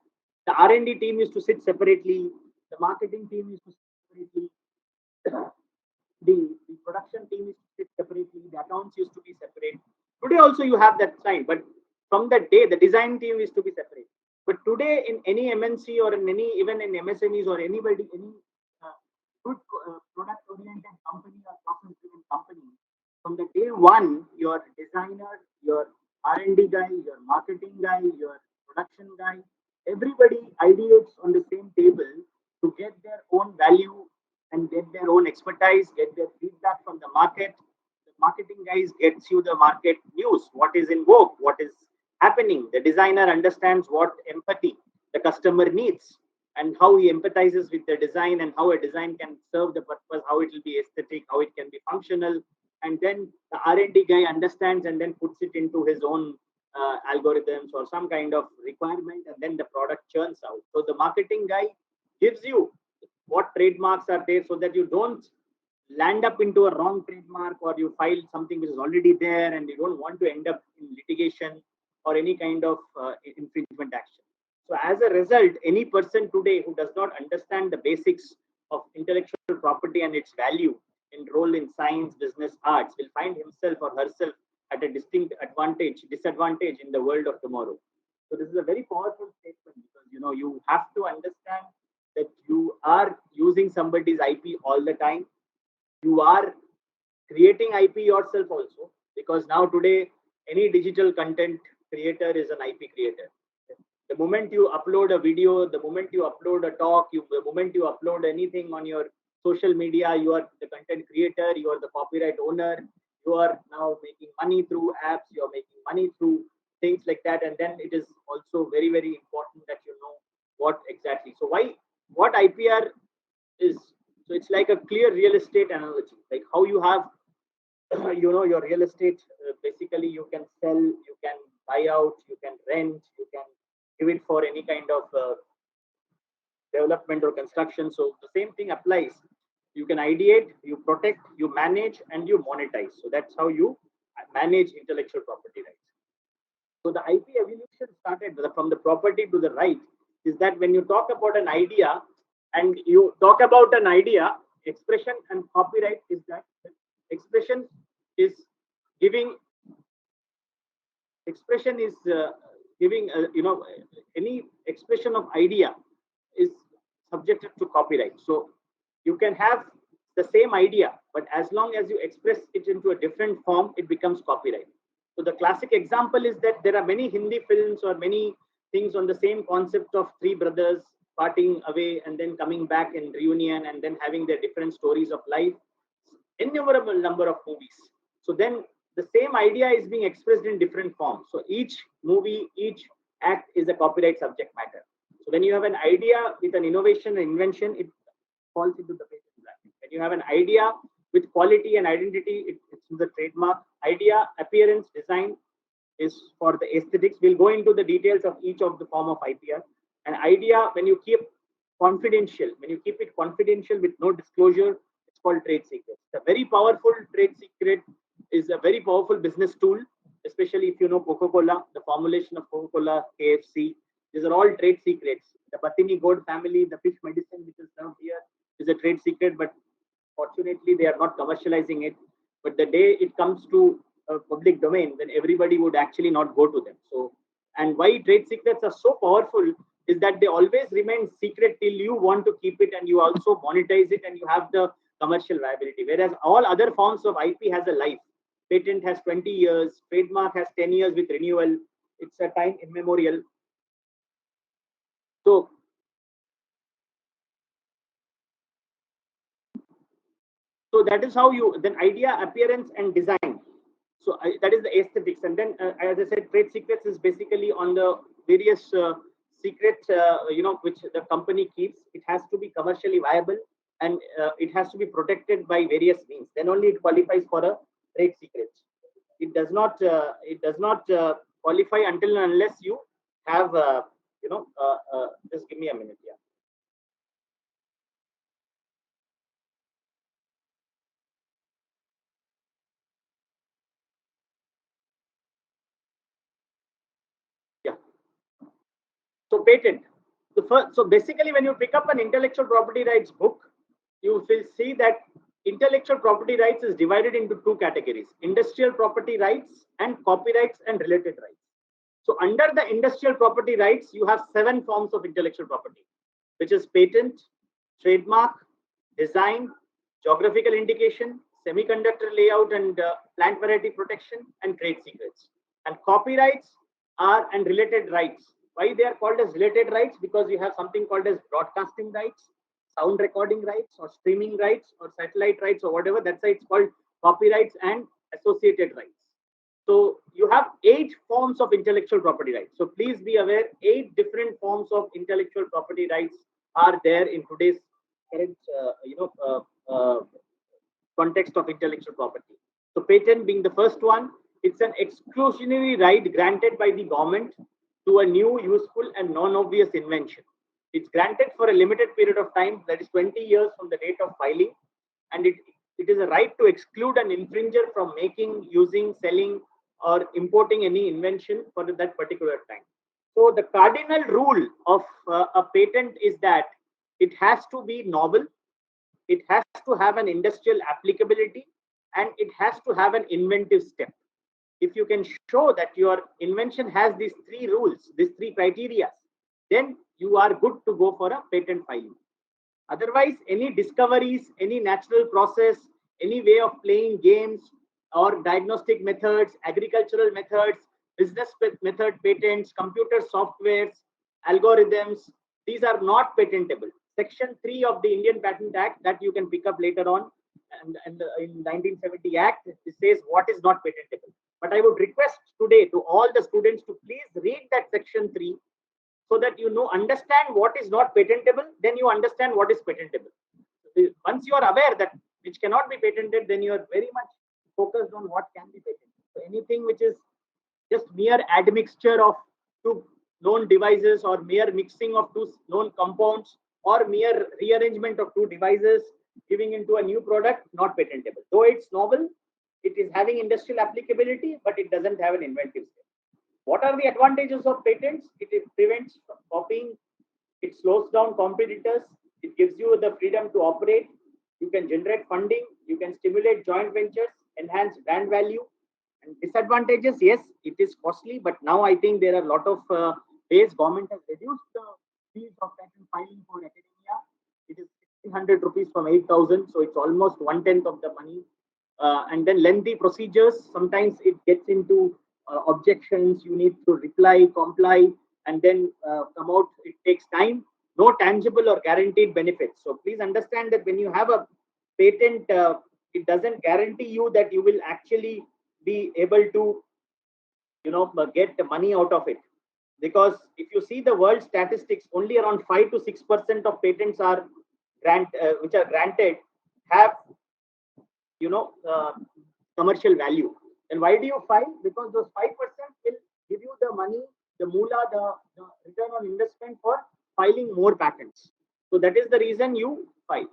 the R&D team used to sit separately, the marketing team used to sit separately, the production team used to sit separately, the accounts used to be separate. Today also you have that sign, but from that day, the design team is to be separate. But today, in any MNC or in any, even in MSMEs or anybody, any good product-oriented company or process-driven company, from the day one, your designer, your R&D guy, your marketing guy, your production guy, everybody ideates on the same table to get their own value and get their own expertise, get their feedback from the market. The marketing guys gets you the market news, what is in vogue, what is happening. The designer understands what empathy the customer needs and how he empathizes with the design and how a design can serve the purpose, how it will be aesthetic, how it can be functional. And then the R&D guy understands and then puts it into his own algorithms or some kind of requirement, and then the product churns out. So the marketing guy gives you what trademarks are there so that you don't land up into a wrong trademark or you file something which is already there and you don't want to end up in litigation or any kind of infringement action. So as a result, any person today who does not understand the basics of intellectual property and its value in role in science, business, arts will find himself or herself at a distinct disadvantage in the world of tomorrow. So this is a very powerful statement, because you have to understand that you are using somebody's IP all the time. You are creating IP yourself also, because now today any digital content creator is an IP creator. The moment you upload a video, the moment you upload a talk, the moment you upload anything on your social media, you are the content creator, you are the copyright owner, You are now making money through apps, you're making money through things like that. And then it is also very, very important that you know what exactly. So why, what IPR is, so it's like a clear real estate analogy, like how you have you know your real estate, basically you can sell, you can buy out, you can rent, you can give it for any kind of development or construction. So the same thing applies. You can ideate, you protect, you manage, and you monetize. So that's how you manage intellectual property rights. So the IP evolution started from the property to the right, is that when you talk about an idea and you talk about an idea, expression and copyright is that expression is giving, expression is giving you know any expression of idea is subjected to copyright. So you can have the same idea, but as long as you express it into a different form, it becomes copyright. So the classic example is that there are many Hindi films or many things on the same concept of three brothers parting away and then coming back in reunion and then having their different stories of life, innumerable number of movies. So then the same idea is being expressed in different forms. So each movie, each act is a copyright subject matter. So when you have an idea with an innovation and invention, it falls into the patent bracket. When you have an idea with quality and identity, it's in the trademark. Idea, appearance, design is for the aesthetics. We'll go into the details of each of the form of IPR. An idea, when you keep confidential, when you keep it confidential with no disclosure, it's called trade secret. It's a very powerful trade secret, is a very powerful business tool, especially if you know Coca-Cola, the formulation of Coca-Cola, KFC. These are all trade secrets. The Patini gourd family, the fish medicine which is served here is a trade secret, but fortunately they are not commercializing it. But the day it comes to a public domain, then everybody would actually not go to them. So, and why trade secrets are so powerful is that they always remain secret till you want to keep it and you also monetize it and you have the commercial viability. Whereas all other forms of IP has a life. Patent has 20 years, trademark has 10 years with renewal. It's a time immemorial. So that is how you then idea, appearance, and design. So that is the aesthetics. And then, as I said, trade secrets is basically on the various secrets, you know, which the company keeps. It has to be commercially viable and it has to be protected by various means. Then only it qualifies for a trade secret. It does not. It does not qualify until and unless you have, you know. Just give me a minute. Yeah. So patent. The first, so basically, when you pick up an intellectual property rights book, you will see that intellectual property rights is divided into two categories: industrial property rights and copyrights and related rights. So under the industrial property rights, you have 7 forms of intellectual property, which is patent, trademark, design, geographical indication, semiconductor layout and plant variety protection, and trade secrets. And copyrights are and related rights. Why they are called as related rights? Because you have something called as broadcasting rights, sound recording rights, or streaming rights, or satellite rights, or whatever. That's why it's called copyrights and associated rights. So you have 8 forms of intellectual property rights. So please be aware, 8 different forms of intellectual property rights are there in today's current, context of intellectual property. So patent being the first one, it's an exclusionary right granted by the government to a new, useful, and non-obvious invention. It's granted for a limited period of time, that is 20 years from the date of filing, and it is a right to exclude an infringer from making, using, selling, or importing any invention for that particular time. So the cardinal rule of a patent is that it has to be novel, it has to have an industrial applicability, and it has to have an inventive step. If you can show that your invention has these 3 rules, these 3 criteria, then you are good to go for a patent filing. Otherwise, any discoveries, any natural process, any way of playing games or diagnostic methods, agricultural methods, business method patents, computer softwares, algorithms, these are not patentable. Section 3 of the Indian Patent Act that you can pick up later on and in 1970 Act, it says what is not patentable. But I would request today to all the students to please read that section 3 so that you know, understand what is not patentable, then you understand what is patentable. Once you are aware that which cannot be patented, then you are very much focused on what can be patented. So anything which is just mere admixture of two known devices or mere mixing of two known compounds or mere rearrangement of two devices giving into a new product, not patentable. Though it's novel, it is having industrial applicability, but it doesn't have an inventive step. What are the advantages of patents? It prevents copying, it slows down competitors, it gives you the freedom to operate, you can generate funding, you can stimulate joint ventures, enhance brand value. And disadvantages, yes, it is costly, but now I think there are a lot of ways government has reduced the fees of patent filing for academia. It is 1,600 rupees from 8,000, so it's almost 1/10 of the money. And then lengthy procedures, sometimes it gets into objections, you need to reply, comply, and then come out. It takes time, no tangible or guaranteed benefits. So please understand that when you have a patent, it doesn't guarantee you that you will actually be able to, get the money out of it. Because if you see the world statistics, only around 5 to 6% of patents are which are granted have, commercial value. And why do you file? Because those 5% will give you the money, the moolah, the return on investment for filing more patents. So that is the reason you file.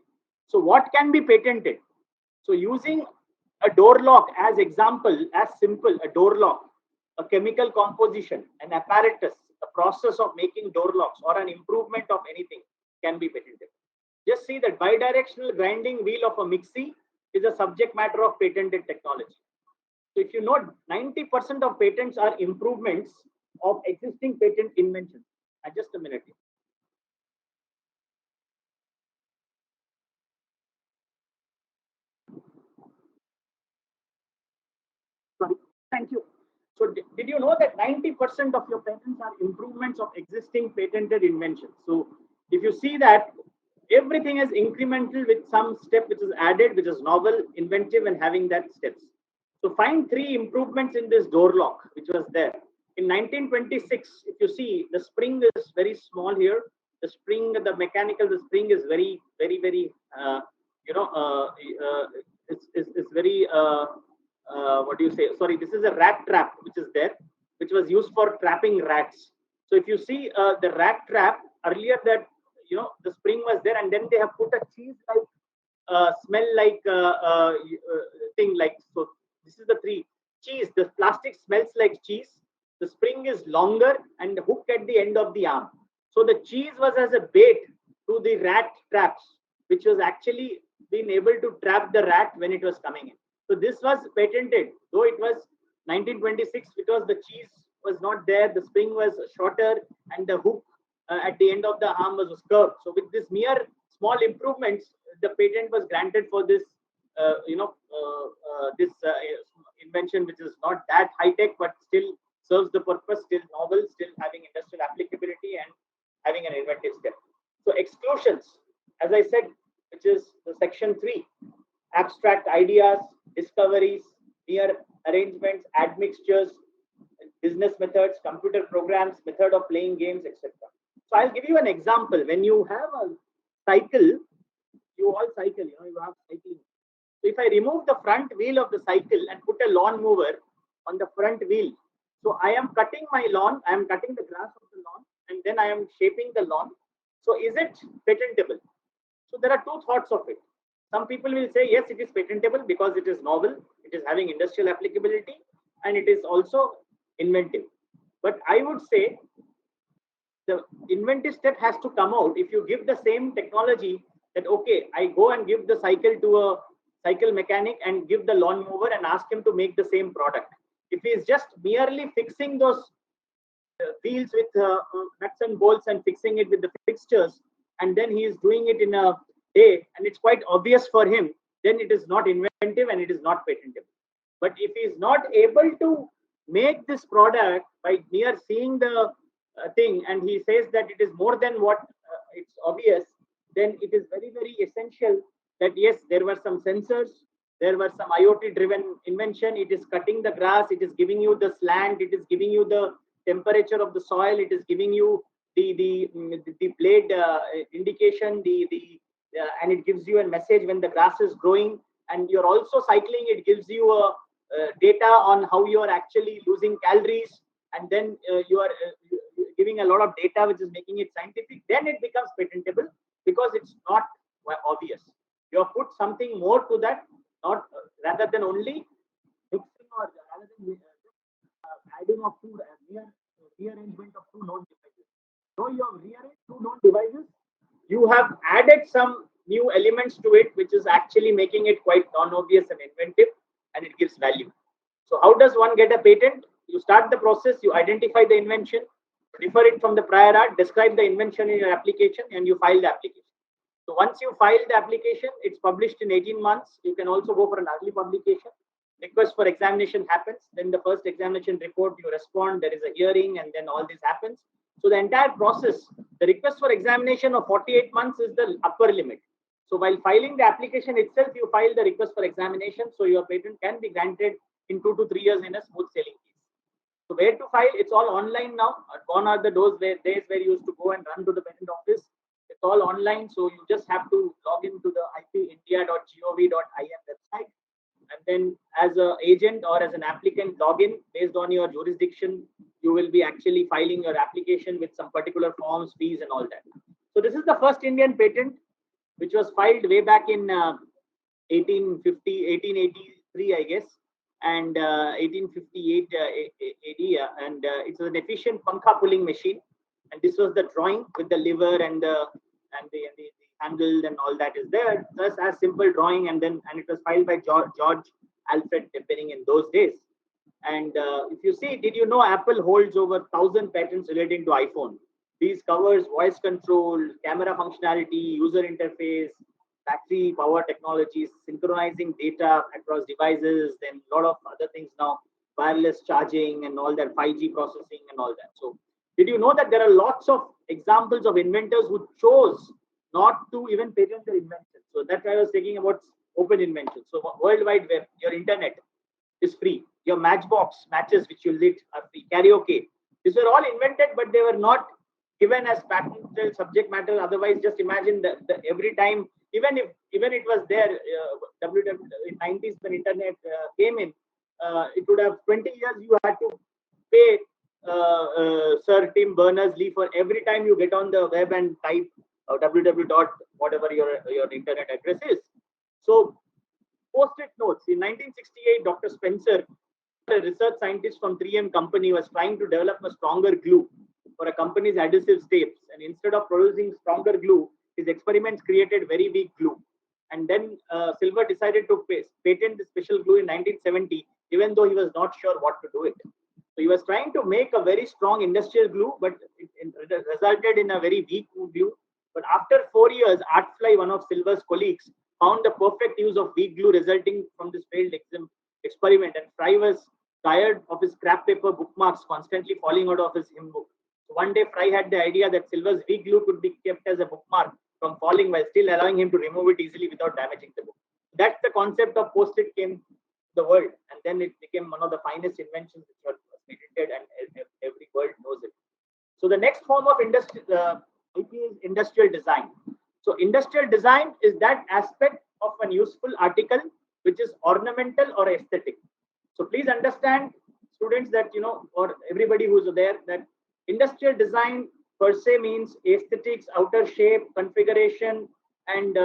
So what can be patented? So using a door lock as example, as simple, a door lock, a chemical composition, an apparatus, a process of making door locks or an improvement of anything can be patented. Just see that bidirectional grinding wheel of a mixie is a subject matter of patented technology. So if you note, 90% of patents are improvements of existing patent inventions. Just a minute. Sorry. Thank you. So did you know that 90% of your patents are improvements of existing patented inventions? So if you see that everything is incremental with some step which is added, which is novel, inventive, and having that steps. So find 3 improvements in this door lock, which was there. In 1926, if you see, the spring is very small here. The spring, the mechanical, the spring is very, very, very, it's very, what do you say? Sorry, this is a rat trap, which is there, which was used for trapping rats. So if you see the rat trap, earlier that, the spring was there, and then they have put a cheese like, smell like thing like, so this is the 3. Cheese, the plastic smells like cheese. The spring is longer and the hook at the end of the arm. So the cheese was as a bait to the rat traps, which was actually being able to trap the rat when it was coming in. So this was patented, though it was 1926, because the cheese was not there, the spring was shorter, and the hook at the end of the arm was curved. So with this mere small improvements, the patent was granted for this, this invention, which is not that high tech, but still serves the purpose, still novel, still having industrial applicability and having an inventive step. So exclusions, as I said, which is the section 3, abstract ideas, discoveries, mere arrangements, admixtures, business methods, computer programs, method of playing games, etc. So I'll give you an example. When you have a cycle, you all cycle, you have cycling. So if I remove the front wheel of the cycle and put a lawn mower on the front wheel, so I am cutting my lawn, I am cutting the grass of the lawn, and then I am shaping the lawn. So is it patentable? So there are 2 thoughts of it. Some people will say, yes, it is patentable because it is novel, it is having industrial applicability, and it is also inventive. But I would say the inventive step has to come out if you give the same technology that, okay, I go and give the cycle to a cycle mechanic and give the lawnmower and ask him to make the same product. If he is just merely fixing those wheels with nuts and bolts and fixing it with the fixtures, and then he is doing it in a day, and it's quite obvious for him, then it is not inventive and it is not patentable. But if he is not able to make this product by mere seeing the thing, and he says that it is more than what it's obvious, then it is very, very essential that yes, there were some sensors, there were some IoT driven invention. It is cutting the grass, it is giving you the slant, it is giving you the temperature of the soil, it is giving you the blade indication, and it gives you a message when the grass is growing, and you're also cycling. It gives you a data on how you are actually losing calories, and then you are giving a lot of data which is making it scientific. Then it becomes patentable because it's not obvious. You have put something more to that, not rather than only mixing or rather than adding of two rearrangement of two known devices. So you have rearranged two known devices. You have added some new elements to it, which is actually making it quite non-obvious and inventive, and it gives value. So how does one get a patent? You start the process, you identify the invention, refer it from the prior art, describe the invention in your application, and you file the application. So once you file the application, it's published in 18 months. You can also go for an early publication. Request for examination happens. Then the first examination report, you respond, there is a hearing, and then all this happens. So the entire process, the request for examination of 48 months is the upper limit. So while filing the application itself, you file the request for examination. So your patent can be granted in 2 to 3 years in a smooth sailing case. So where to file? It's all online now. Gone are the days where you used to go and run to the patent office. It's all online. So you just have to log into the ipindia.gov.in website. And then as an agent or as an applicant, log in based on your jurisdiction. You will be actually filing your application with some particular forms, fees, and all that. So this is the first Indian patent, which was filed way back in 1883, I guess, and 1858 AD, and it was an efficient pankha pulling machine. And this was the drawing with the lever and the handle and all that is there. Just as simple drawing, and it was filed by George Alfred Tepering in those days. And if you see, did you know Apple holds over 1,000 patents relating to iPhone? These covers voice control, camera functionality, user interface, battery power technologies, synchronizing data across devices, then a lot of other things now, wireless charging and all that, 5G processing and all that. So did you know that there are lots of examples of inventors who chose not to even patent their invention? So that's why I was thinking about open invention. So World Wide Web, your internet is free. Your matchbox matches which you lit are free. Karaoke. These were all invented, but they were not given as patented subject matter. Otherwise, just imagine that every time, even it was there, in 90s when internet came in, it would have 20 years you had to pay Sir Tim Berners-Lee for every time you get on the web and type www. whatever your internet address is. So post-it notes. In 1968, Dr. Spencer, a research scientist from 3M company, was trying to develop a stronger glue for a company's adhesive tapes. And instead of producing stronger glue, his experiments created very weak glue. And then Silver decided to patent the special glue in 1970, even though he was not sure what to do it. So he was trying to make a very strong industrial glue, but it resulted in a very weak glue. But after 4 years, Art Fly, one of Silver's colleagues, found the perfect use of weak glue resulting from this failed experiment. And Fry was tired of his scrap paper bookmarks constantly falling out of his hymn book. So one day, Fry had the idea that Silver's weak glue could be kept as a bookmark from falling while still allowing him to remove it easily without damaging the book. That's the concept of post-it came to the world. And then it became one of the finest inventions which was patented, and every world knows it. So the next form of IP is industrial design. So industrial design is that aspect of an useful article which is ornamental or aesthetic. So please understand, students, that or everybody who's there, that industrial design per se means aesthetics, outer shape, configuration, and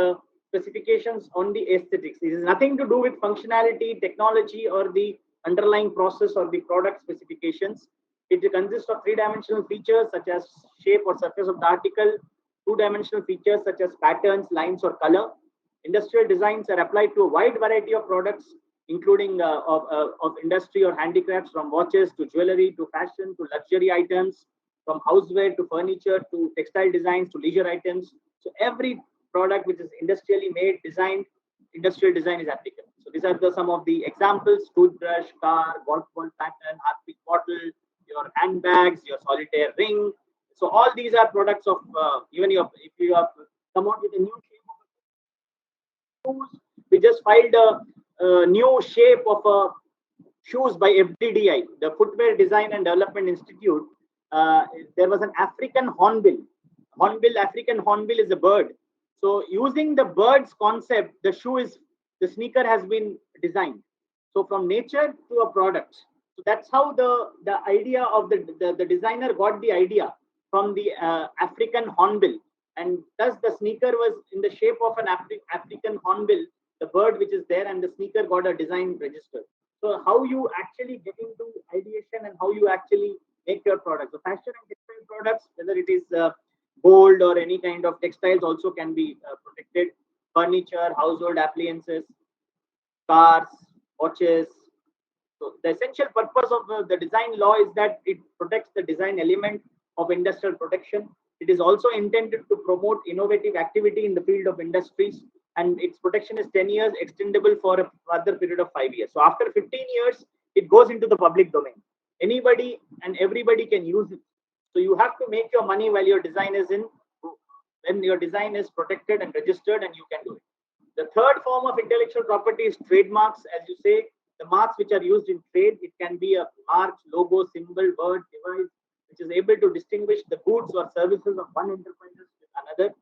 specifications on the aesthetics. It has nothing to do with functionality, technology, or the underlying process or the product specifications. It consists of three-dimensional features such as shape or surface of the article, two-dimensional features such as patterns, lines, or color. Industrial designs are applied to a wide variety of products, including of industry or handicrafts, from watches to jewelry to fashion to luxury items, from houseware to furniture to textile designs to leisure items. So every product which is industrially made, designed, industrial design is applicable. So these are some of the examples: toothbrush, car, golf ball pattern, Harpic bottle, your handbags, your solitaire ring. So all these are products of even if you have come out with a new shape We just filed a new shape of a shoes by FDDI, the Footwear Design and Development Institute. There was an African hornbill. African hornbill is a bird. So using the bird's concept, the sneaker has been designed. So from nature to a product. So that's how the idea of the designer got the idea from the African hornbill. And thus the sneaker was in the shape of an African hornbill, the bird which is there, and the sneaker got a design registered. So how you actually get into ideation and how you actually make your products. So fashion and textile products, whether it is gold or any kind of textiles, also can be protected. Furniture, household appliances, cars, watches. So the essential purpose of the design law is that it protects the design element of industrial protection. It is also intended to promote innovative activity in the field of industries, and its protection is 10 years, extendable for a further period of 5 years. So after 15 years, it goes into the public domain. Anybody and everybody can use it. So you have to make your money while your design is when your design is protected and registered, and you can do it. The third form of intellectual property is trademarks. As you say, the marks which are used in trade, it can be a mark, logo, symbol, word, device, which is able to distinguish the goods or services of one enterprise with another.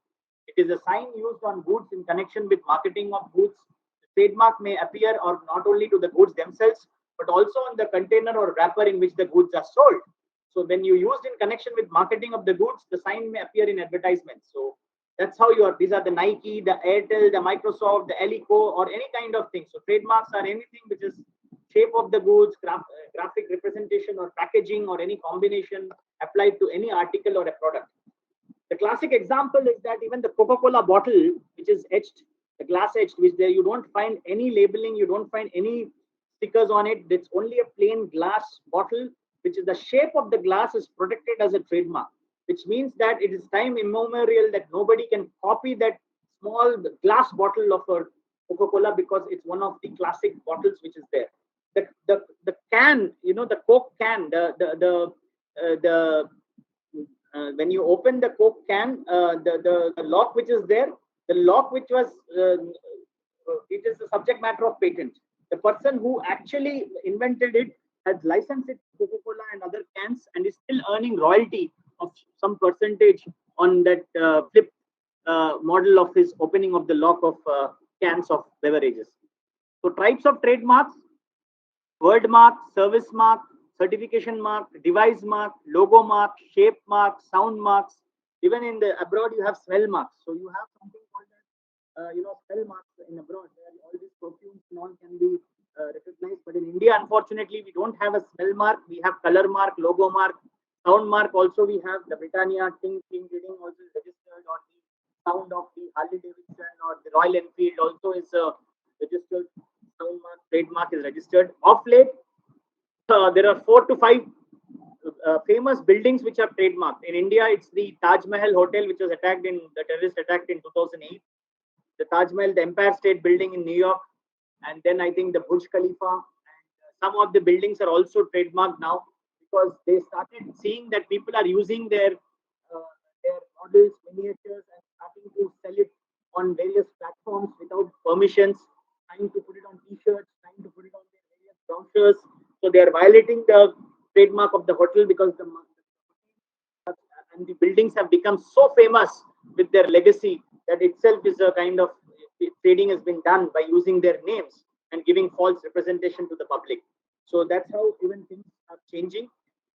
It is a sign used on goods in connection with marketing of goods. The trademark may appear or not only to the goods themselves, but also on the container or wrapper in which the goods are sold. So when you used in connection with marketing of the goods, the sign may appear in advertisements. So that's how these are the Nike, the Airtel, the Microsoft, the Elico, or any kind of thing. So trademarks are anything which is shape of the goods, graphic representation or packaging or any combination applied to any article or a product. The classic example is that even the Coca-Cola bottle, which is etched, the glass etched, which there you don't find any labeling, you don't find any stickers on it. It's only a plain glass bottle, which is the shape of the glass is protected as a trademark, which means that it is time immemorial that nobody can copy that small glass bottle of a Coca-Cola, because it's one of the classic bottles which is there. The can, the Coke can, when you open the Coke can, the lock which is there, the lock which was, it is the subject matter of patent. The person who actually invented it has licensed it to Coca-Cola and other cans and is still earning royalty of some percentage on that flip model of his opening of the lock of cans of beverages. So types of trademarks: word mark, service mark, certification mark, device mark, logo mark, shape mark, sound marks. Even in the abroad, you have smell marks. So you have something called that, smell marks in abroad, where all these perfumes and all can be recognized. But in India, unfortunately, we don't have a smell mark. We have color mark, logo mark, sound mark. Also, we have the Britannia ting reading also is registered, or the sound of the Harley Davidson or the Royal Enfield also is registered. Sound mark, trademark is registered. Of late, there are 4 to 5 famous buildings which are trademarked. In India, it's the Taj Mahal Hotel, which was attacked in the terrorist attack in 2008. The Taj Mahal, the Empire State Building in New York, and then I think the Burj Khalifa. And some of the buildings are also trademarked now, because they started seeing that people are using their models, miniatures, and starting to sell it on various platforms without permissions, trying to put it on T-shirts, trying to put it on their various brochures. So they are violating the trademark of the hotel, because the buildings have become so famous with their legacy that itself is a kind of trading has been done by using their names and giving false representation to the public. So that's how even things are changing.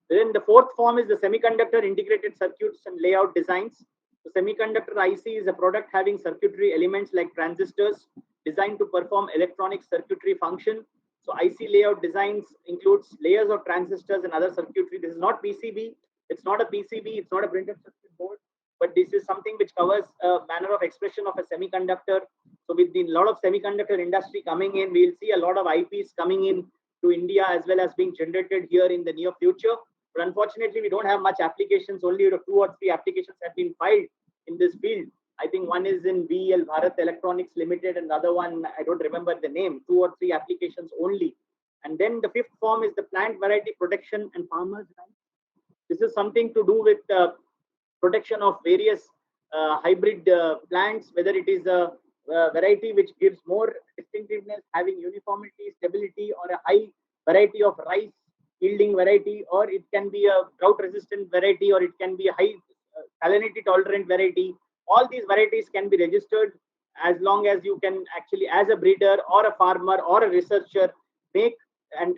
Then the fourth form is the semiconductor integrated circuits and layout designs. The semiconductor IC is a product having circuitry elements like transistors designed to perform electronic circuitry function. So IC layout designs includes layers of transistors and other circuitry. This is not PCB. It's not a PCB. It's not a printed circuit board. But this is something which covers a manner of expression of a semiconductor. So with the lot of semiconductor industry coming in, we'll see a lot of IPs coming in to India as well as being generated here in the near future. But unfortunately, we don't have much applications. Only 2 or 3 applications have been filed in this field. I think one is in VL, Bharat Electronics Limited, and the other one, I don't remember the name, 2 or 3 applications only. And then the fifth form is the plant variety protection and farmers' rights. This is something to do with protection of various hybrid plants, whether it is variety which gives more distinctiveness, having uniformity, stability, or a high variety of rice yielding variety, or it can be a drought resistant variety, or it can be a high salinity tolerant variety. All these varieties can be registered as long as you can actually, as a breeder or a farmer or a researcher, make and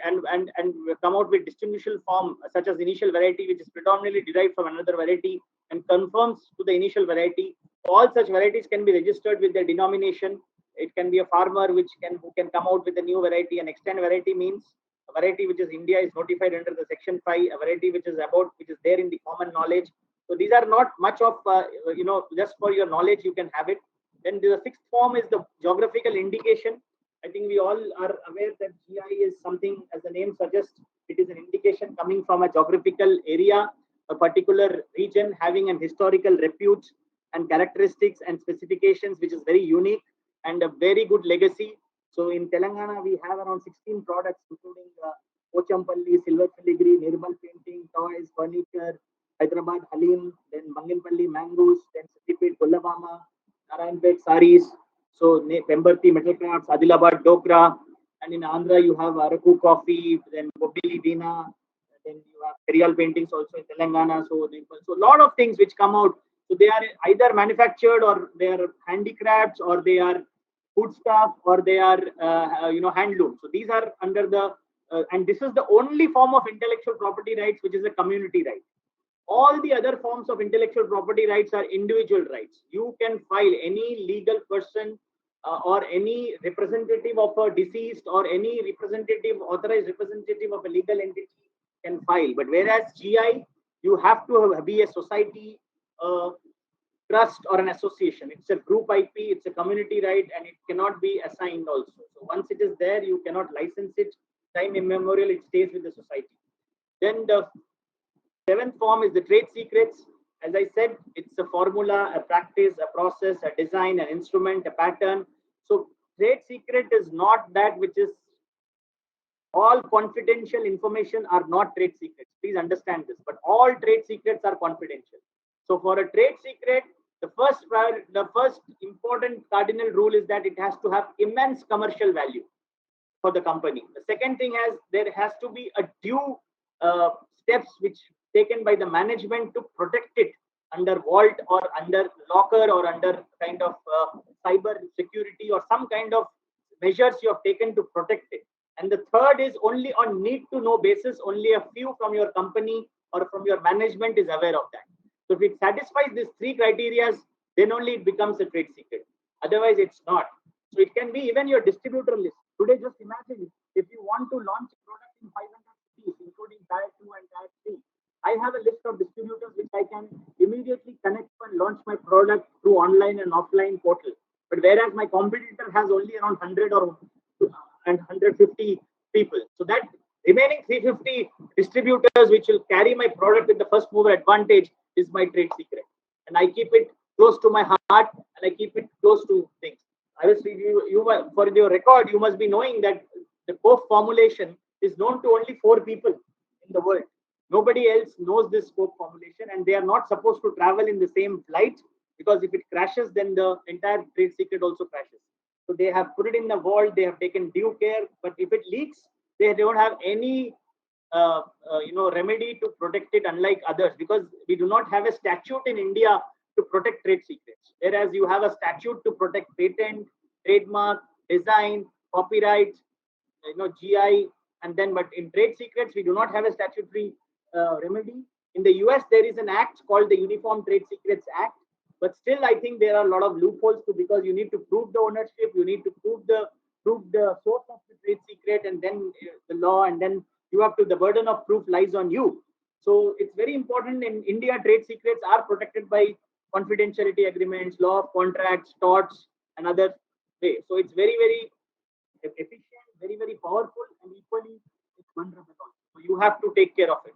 come out with distinguishable form such as initial variety, which is predominantly derived from another variety and conforms to the initial variety. All such varieties can be registered with their denomination. It can be a farmer who can come out with a new variety. An extant variety means a variety which is India is notified under the section 5, a variety which is there in the common knowledge. So these are not much of just for your knowledge you can have it. Then the sixth form is the geographical indication. I think we all are aware that GI is something, as the name suggests, it is an indication coming from a geographical area, a particular region having an historical repute and characteristics and specifications, which is very unique and a very good legacy. So in Telangana, we have around 16 products, including Pochampalli, Silver Filigree, Nirmal Painting, Toys, Furniture, Hyderabad Halim, then Manganpalli Mangoes, then Siddipet Gullavama, Narayanpet Saris, so Pemberti Metal Crafts, Adilabad Dokra, and in Andhra you have Araku Coffee, then Bobili Veena, then you have Perial Paintings also in Telangana. So a lot of things which come out. So they are either manufactured, or they are handicrafts, or they are foodstuff, or they are handloom. So these are under the and this is the only form of intellectual property rights which is a community right. All the other forms of intellectual property rights are individual rights. You can file, any legal person or any representative of a deceased or any authorized representative of a legal entity can file. But whereas GI, you have to be a society, trust, or an association. It's a group IP, it's a community right, and it cannot be assigned also. So once it is there, you cannot license it. Time immemorial, it stays with the society. Then the seventh form is the trade secrets. As I said, it's a formula, a practice, a process, a design, an instrument, a pattern. So trade secret is not that which is all confidential information are not trade secrets. Please understand this. But all trade secrets are confidential. So for a trade secret, the first important cardinal rule is that it has to have immense commercial value for the company. The second thing is there has to be a due steps which taken by the management to protect it under vault or under locker or under kind of cyber security or some kind of measures you have taken to protect it. And the third is only on need to know basis, only a few from your company or from your management is aware of that. So if it satisfies these three criteria, then only it becomes a trade secret. Otherwise, it's not. So it can be even your distributor list. Today, just imagine if you want to launch a product in 500 cities, including Tier 2 and Tier 3. I have a list of distributors which I can immediately connect and launch my product through online and offline portal. But whereas my competitor has only around 100 or 150 people. So that remaining 350 distributors which will carry my product with the first mover advantage is my trade secret. And I keep it close to my heart and I keep it close to things. Obviously, you for your record, you must be knowing that the Coke formulation is known to only 4 people in the world. Nobody else knows this Coke formulation, and they are not supposed to travel in the same flight, because if it crashes, then the entire trade secret also crashes. So they have put it in the vault. They have taken due care, but if it leaks, they don't have any remedy to protect it, unlike others, because we do not have a statute in India to protect trade secrets, whereas you have a statute to protect patent, trademark, design, copyright, GI, and then but in trade secrets we do not have a statutory remedy. In the US there is an act called the Uniform Trade Secrets Act, but still I think there are a lot of loopholes too, because you need to prove the ownership, you need to prove the source of the trade secret, and then the law, and then the burden of proof lies on you. So it's very important. In India, trade secrets are protected by confidentiality agreements, law of contracts, torts, and other way. So it's very, very efficient, very, very powerful, and equally it's vulnerable. So you have to take care of it.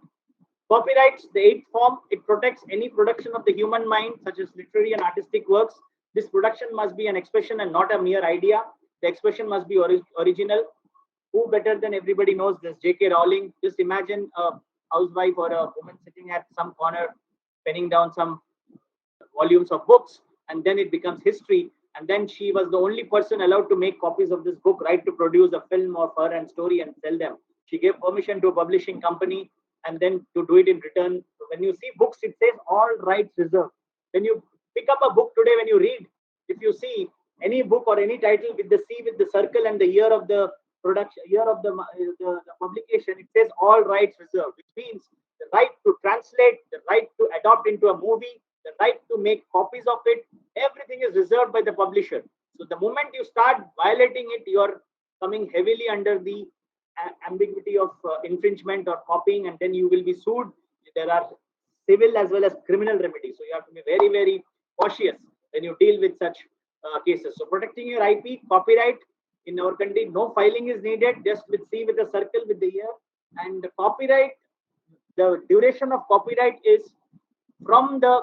Copyrights, the 8th form, it protects any production of the human mind, such as literary and artistic works. This production must be an expression and not a mere idea. The expression must be original. Who better than everybody knows this? J.K. Rowling. Just imagine a housewife or a woman sitting at some corner, penning down some volumes of books, and then it becomes history. And then she was the only person allowed to make copies of this book, right, to produce a film of her and story and sell them. She gave permission to a publishing company and then to do it in return. So when you see books, it says all rights reserved. When you pick up a book today, when you read, if you see any book or any title with the C with the circle and the year of the production, year of the publication, it says all rights reserved, which means the right to translate, the right to adopt into a movie, the right to make copies of it, everything is reserved by the publisher. So the moment you start violating it, you're coming heavily under the ambiguity of infringement or copying, and then you will be sued. There are civil as well as criminal remedies. So you have to be very, very cautious when you deal with such cases. So protecting your IP, copyright, in our country, no filing is needed, just with C with a circle with the year. And the copyright, the duration of copyright is from the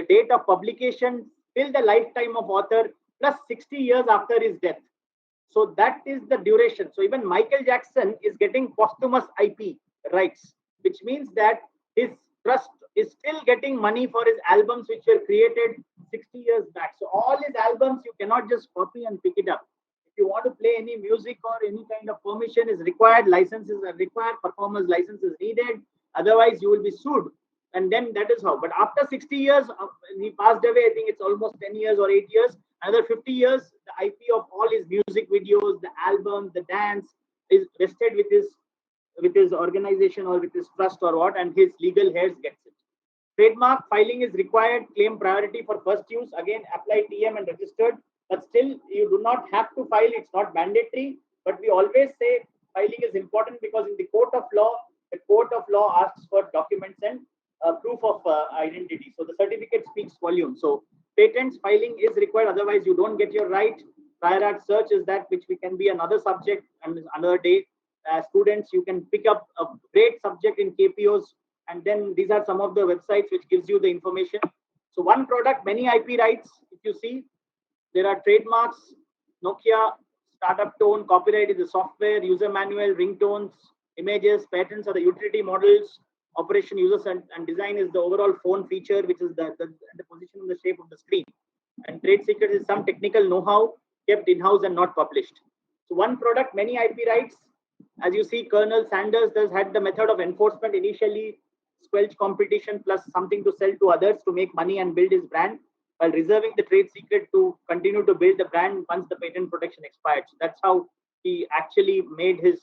date of publication till the lifetime of author plus 60 years after his death. So that is the duration. So even Michael Jackson is getting posthumous IP rights, which means that his trust is still getting money for his albums which were created 60 years back. So all his albums, you cannot just copy and pick it up. If you want to play any music or any kind of permission is required, licenses are required, performance license is needed. Otherwise, you will be sued. And then that is how. But after 60 years, he passed away. I think it's almost 10 years or 8 years. Another 50 years, the IP of all his music videos, the albums, the dance is vested with his organization or with his trust or what, and his legal heirs gets it. Trademark filing is required. Claim priority for first use. Again, apply TM and registered. But still, you do not have to file. It's not mandatory. But we always say filing is important because in the court of law asks for documents and proof of identity. So the certificate speaks volumes. So patents filing is required. Otherwise, you don't get your right. Prior art search is that which we can be another subject and another day. As students, you can pick up a great subject in KPOs, and then these are some of the websites which gives you the information. So one product, many IP rights. If you see, there are trademarks, Nokia, startup tone, copyright is the software, user manual, ringtones, images, patents are the utility models, operation, users and design is the overall phone feature, which is the position and the shape of the screen. And trade secret is some technical know-how kept in-house and not published. So one product, many IP rights. As you see, Colonel Sanders has had the method of enforcement initially, squelch competition plus something to sell to others to make money and build his brand, while reserving the trade secret to continue to build the brand once the patent protection expired. So that's how he actually made his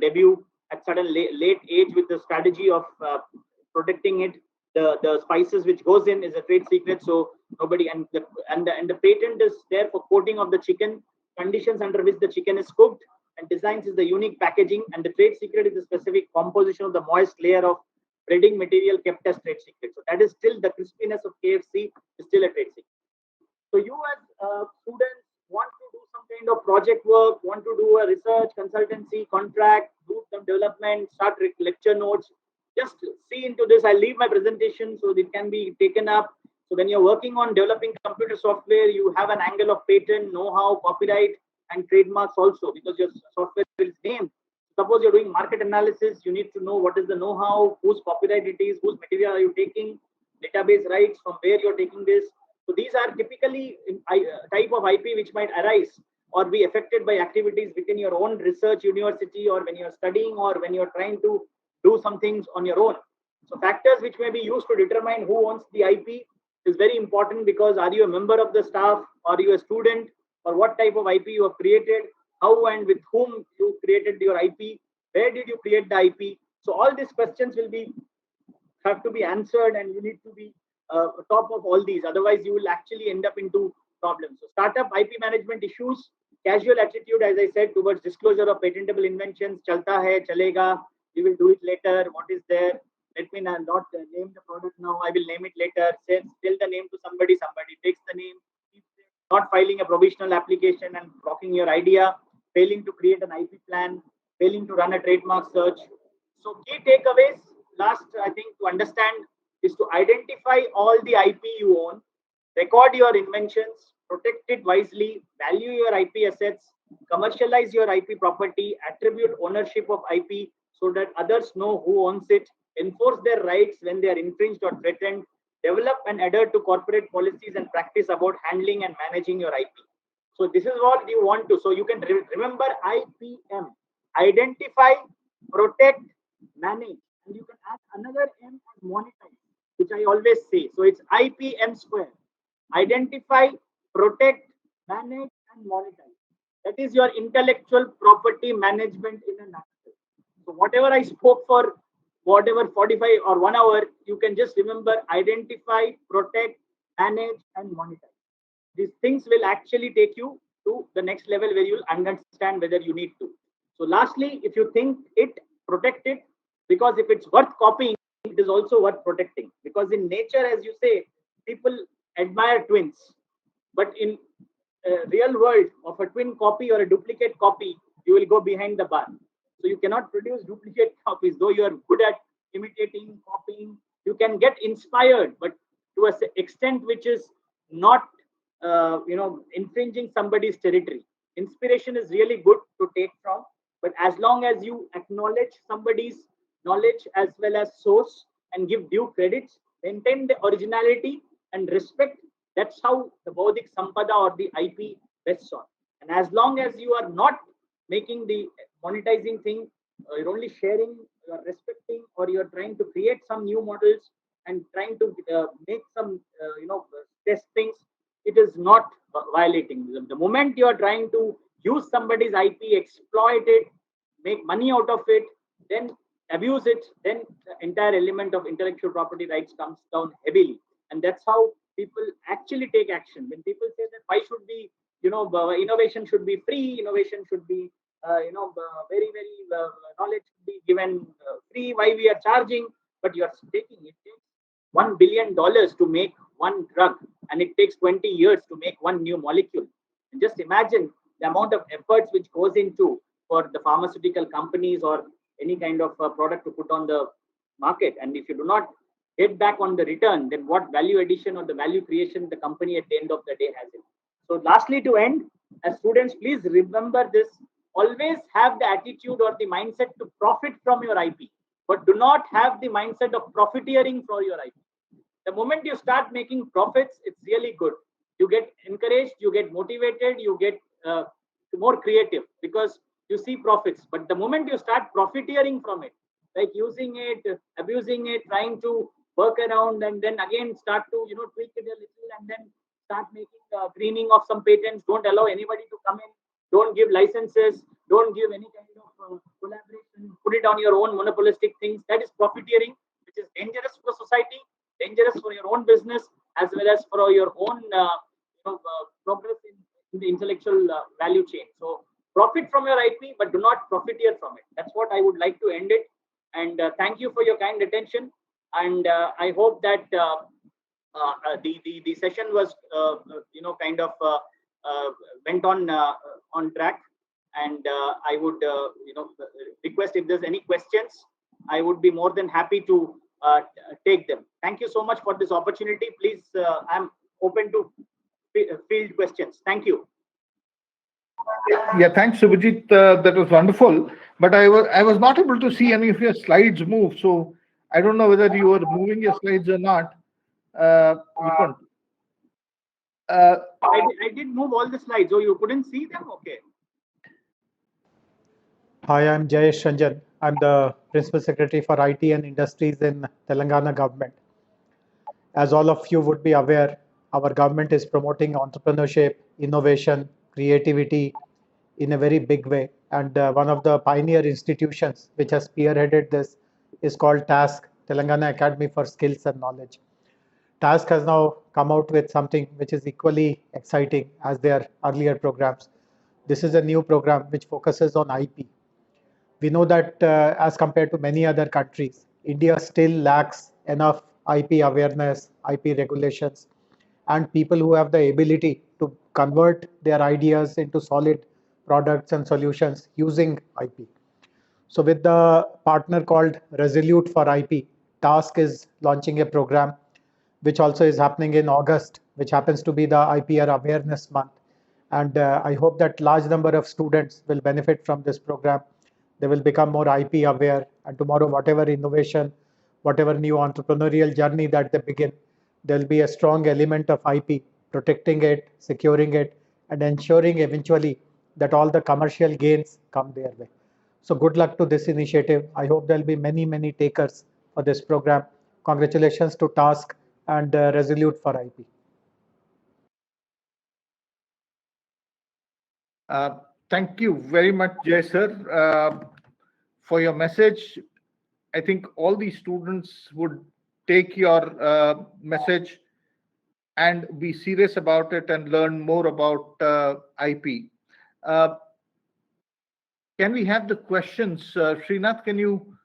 debut at certain late age with the strategy of protecting it. The spices which goes in is a trade secret, so nobody and the patent is there for coating of the chicken, conditions under which the chicken is cooked, and designs is the unique packaging, and the trade secret is the specific composition of the moist layer of breading material kept as trade secret. So that is still the crispiness of KFC is still a trade secret. So you as students want to do some kind of project work, want to do a research, consultancy, contract, do some development, start lecture notes, just see into this. I'll leave my presentation so it can be taken up. So when you're working on developing computer software, you have an angle of patent, know-how, copyright, and trademarks also, because your software is named. Suppose you're doing market analysis, you need to know what is the know-how, whose copyright it is, whose material are you taking, database rights, from where you're taking this. So these are typically type of IP which might arise or be affected by activities within your own research university, or when you're studying, or when you're trying to do some things on your own. So factors which may be used to determine who owns the IP is very important, because are you a member of the staff, are you a student, or what type of IP you have created, how and with whom you created your IP, where did you create the IP. So all these questions will have to be answered, and you need to be top of all these. Otherwise, you will actually end up into problems. So startup IP management issues, casual attitude, as I said, towards disclosure of patentable inventions, chalta hai, chalega, we will do it later, what is there, let me not name the product now, I will name it later, tell the name to somebody takes the name, not filing a provisional application and blocking your idea, failing to create an IP plan, failing to run a trademark search. So key takeaways, last I think to understand, is to identify all the IP you own, record your inventions, protect it wisely, value your IP assets, commercialize your IP property, attribute ownership of IP so that others know who owns it, enforce their rights when they are infringed or threatened, develop and adhere to corporate policies and practice about handling and managing your IP. So this is what you want to. So you can remember IPM: identify, protect, manage, and you can add another M as monetize, which I always say. So it's IPM square: identify, protect, manage, and monetize. That is your intellectual property management in a nutshell. So whatever I spoke for whatever 45 or 1 hour, you can just remember: identify, protect, manage, and monetize. These things will actually take you to the next level where you'll understand whether you need to. So lastly, if you think it, protect it, because if it's worth copying, it is also worth protecting. Because in nature, as you say, people admire twins, but in real world of a twin copy or a duplicate copy, you will go behind the bar. So you cannot produce duplicate copies, though you are good at imitating, copying. You can get inspired, but to an extent which is not infringing somebody's territory. Inspiration is really good to take from, but as long as you acknowledge somebody's knowledge as well as source and give due credits, maintain the originality and respect, that's how the Baudik Sampada or the IP rests on. And as long as you are not making the monetizing thing, you're only sharing, you're respecting, or you're trying to create some new models and trying to make some test things, it is not violating. The moment you are trying to use somebody's IP, exploit it, make money out of it, then abuse it, then the entire element of intellectual property rights comes down heavily. And that's how people actually take action. When people say that why should be, innovation should be free, innovation should be, very, very knowledge should be given free, why we are charging, but you are taking it. $1 billion to make one drug, and it takes 20 years to make one new molecule. And just imagine the amount of efforts which goes into for the pharmaceutical companies or any kind of product to put on the market. And if you do not get back on the return, then what value addition or the value creation the company at the end of the day has it. So lastly, to end, as students, please remember this: always have the attitude or the mindset to profit from your IP, but do not have the mindset of profiteering for your IP. The moment you start making profits, it's really good. You get encouraged, you get motivated, you get more creative because you see profits. But the moment you start profiteering from it, like using it, abusing it, trying to work around, and then again start to tweak it a little, and then start making greening of some patents, don't allow anybody to come in, don't give licenses, don't give any kind of collaboration, put it on your own monopolistic things. That is profiteering, which is dangerous for society, dangerous for your own business, as well as for your own progress in the intellectual value chain. So profit from your IP, but do not profiteer from it. That's what I would like to end it. And thank you for your kind attention. And I hope that the session was kind of went on track. And I would request, if there's any questions, I would be more than happy to take them. Thank you so much for this opportunity. Please, I'm open to field questions. Thank you. Yeah, thanks, Subhajit. That was wonderful. But I was not able to see any of your slides move. So I don't know whether you were moving your slides or not. We couldn't. I did move all the slides. Oh, you couldn't see them? Okay. Hi, I'm Jayesh Ranjan. I'm the Principal Secretary for IT and Industries in Telangana government. As all of you would be aware, our government is promoting entrepreneurship, innovation, creativity in a very big way. And one of the pioneer institutions which has spearheaded this is called TASK, Telangana Academy for Skills and Knowledge. TASK has now come out with something which is equally exciting as their earlier programs. This is a new program which focuses on IP. We know that as compared to many other countries, India still lacks enough IP awareness, IP regulations, and people who have the ability to convert their ideas into solid products and solutions using IP. So with the partner called Resolute for IP, TASK is launching a program which also is happening in August, which happens to be the IPR Awareness Month. And I hope that large number of students will benefit from this program. They will become more IP aware, and tomorrow, whatever innovation, whatever new entrepreneurial journey that they begin, there'll be a strong element of IP, protecting it, securing it, and ensuring eventually that all the commercial gains come their way. So good luck to this initiative. I hope there'll be many, many takers for this program. Congratulations to Task and Resolute for IP. Thank you very much, Jay sir, for your message. I think all the students would take your message and be serious about it and learn more about IP. Can we have the questions? Srinath, can you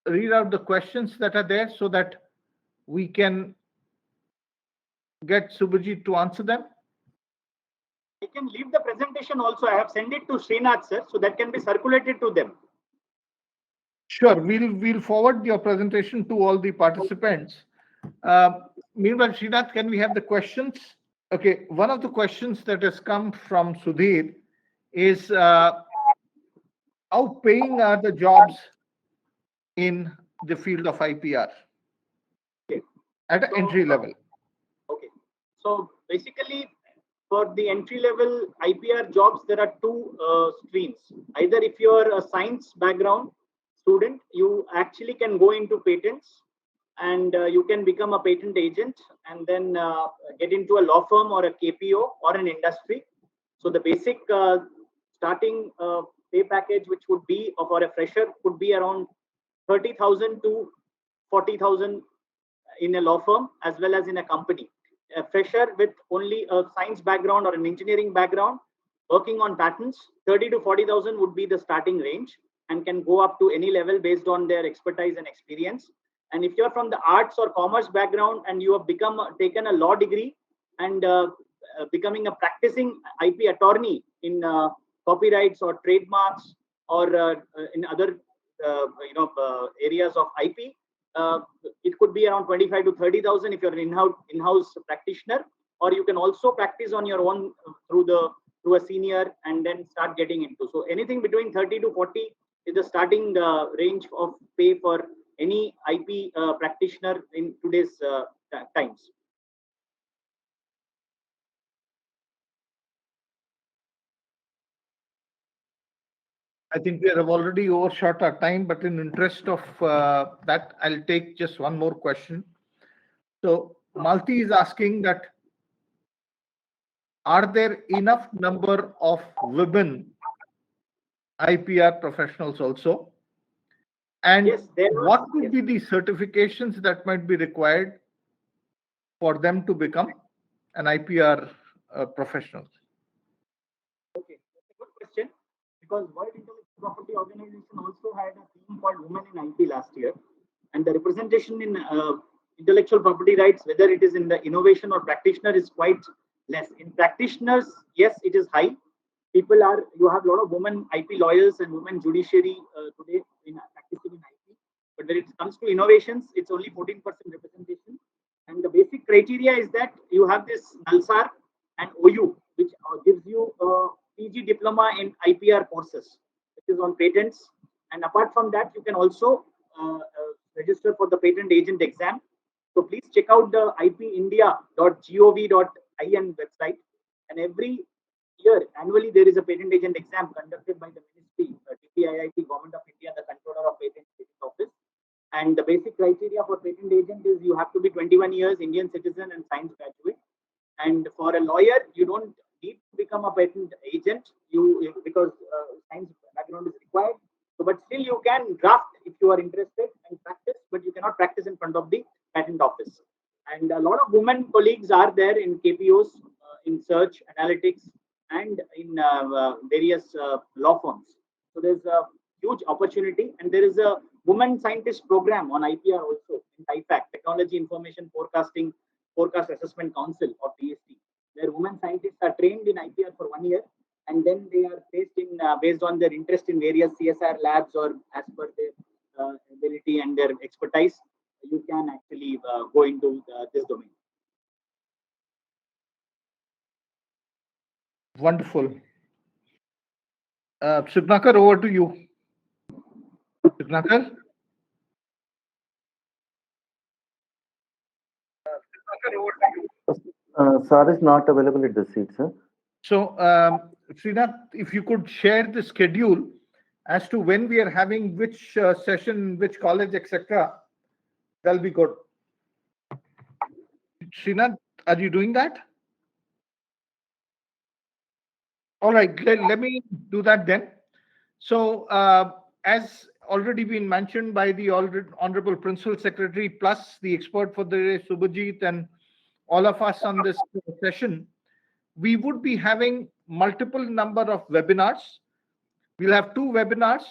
read out the questions that are there so that we can get Subhajit to answer them? I can leave the presentation also. I have sent it to Srinath sir, so that can be circulated to them. Sure, we'll forward your presentation to all the participants. Meanwhile, Srinath, can we have the questions? Okay, one of the questions that has come from Sudhir is how paying are the jobs in the field of IPR Okay. at an entry level? Okay. So basically, for the entry level IPR jobs, there are two streams. Either if you are a science background student, you actually can go into patents and you can become a patent agent and then get into a law firm or a KPO or an industry. So the basic starting pay package, which would be for a fresher, would be around 30,000 to 40,000 in a law firm as well as in a company. A fresher with only a science background or an engineering background working on patents, 30 to 40,000 would be the starting range and can go up to any level based on their expertise and experience. And if you're from the arts or commerce background and you have taken a law degree and becoming a practicing IP attorney in copyrights or trademarks or in other areas of IP, it could be around 25 to 30,000 if you're an in-house practitioner, or you can also practice on your own through a senior and then start getting into. So anything between 30 to 40 is the starting range of pay for any IP practitioner in today's times. I think we have already overshot our time, but in interest of that, I'll take just one more question. So Malti is asking that, are there enough number of women IPR professionals also? And Yes, what would be the certifications that might be required for them to become an IPR professional? Okay, that's a good question, because World Intellectual Property Organization also had a theme called Women in IP last year, and the representation in intellectual property rights, whether it is in the innovation or practitioner, is quite less. In practitioners, yes, it is high. You have a lot of women IP lawyers and women judiciary today in practicing in IP, but when it comes to innovations, it's only 14% representation. And the basic criteria is that you have this NALSAR and OU, which gives you a PG diploma in IPR courses, which is on patents. And apart from that, you can also register for the patent agent exam. So please check out the ipindia.gov.in website. And every year, annually, there is a patent agent exam conducted by the Ministry, DPIIT, Government of India, the Controller of Patent Office. And the basic criteria for patent agent is you have to be 21 years, Indian citizen, and science graduate. And for a lawyer, you don't need to become a patent agent because science background is required. So, but still you can draft if you are interested and practice, but you cannot practice in front of the patent office. And a lot of women colleagues are there in KPOs, in search, analytics, and in various law firms. So there's a huge opportunity, and there is a women scientist program on IPR also in TIFAC, Technology Information Forecast Assessment Council, or TSC, where women scientists are trained in IPR for 1 year, and then they are placed in based on their interest in various CSR labs or as per their ability and their expertise. You can actually go into this domain. Wonderful. Subhnakar, over to you. Subhnakar? Sir is not available at the seat, sir. So, Srinath, if you could share the schedule as to when we are having which session, which college, etc., that'll be good. Srinath, are you doing that? All right, let me do that then. So, as already been mentioned by the Honorable Principal Secretary, plus the expert for the day, Subhajit, and all of us on this session, we would be having multiple number of webinars. We'll have 2 webinars,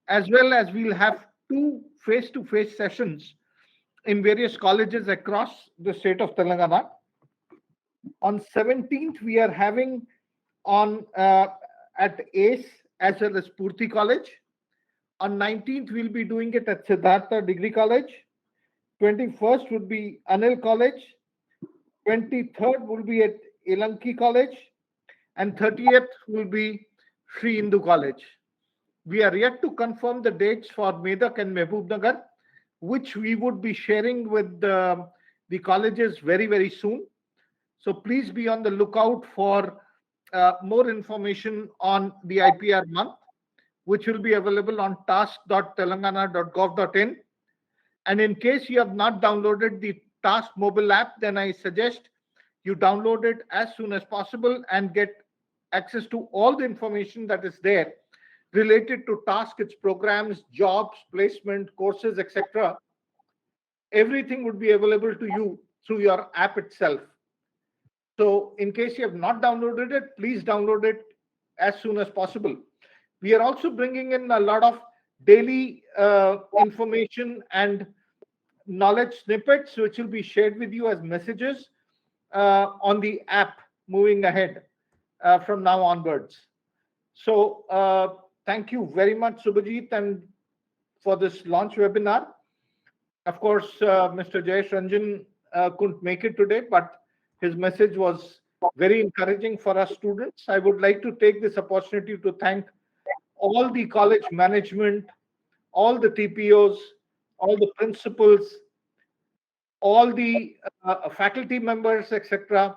as well as we'll have 2 face-to-face sessions in various colleges across the state of Telangana. On 17th, we are having on at ACE as well as Purti College. On 19th, we'll be doing it at Siddhartha Degree College. 21st would be Anil College. 23rd will be at Elanki College. And 30th will be Sri Hindu College. We are yet to confirm the dates for Medak and Mehboob, which we would be sharing with the colleges very, very soon. So please be on the lookout for more information on the IPR month, which will be available on task.telangana.gov.in. And in case you have not downloaded the Task mobile app, then I suggest you download it as soon as possible and get access to all the information that is there related to Task, its programs, jobs, placement, courses, etc. Everything would be available to you through your app itself. So in case you have not downloaded it, please download it as soon as possible. We are also bringing in a lot of daily information and knowledge snippets, which will be shared with you as messages on the app moving ahead from now onwards. So thank you very much, Subhajit, and for this launch webinar. Of course, Mr. Jayesh Ranjan couldn't make it today, but his message was very encouraging for us students. I would like to take this opportunity to thank all the college management, all the TPOs, all the principals, all the faculty members, etc.,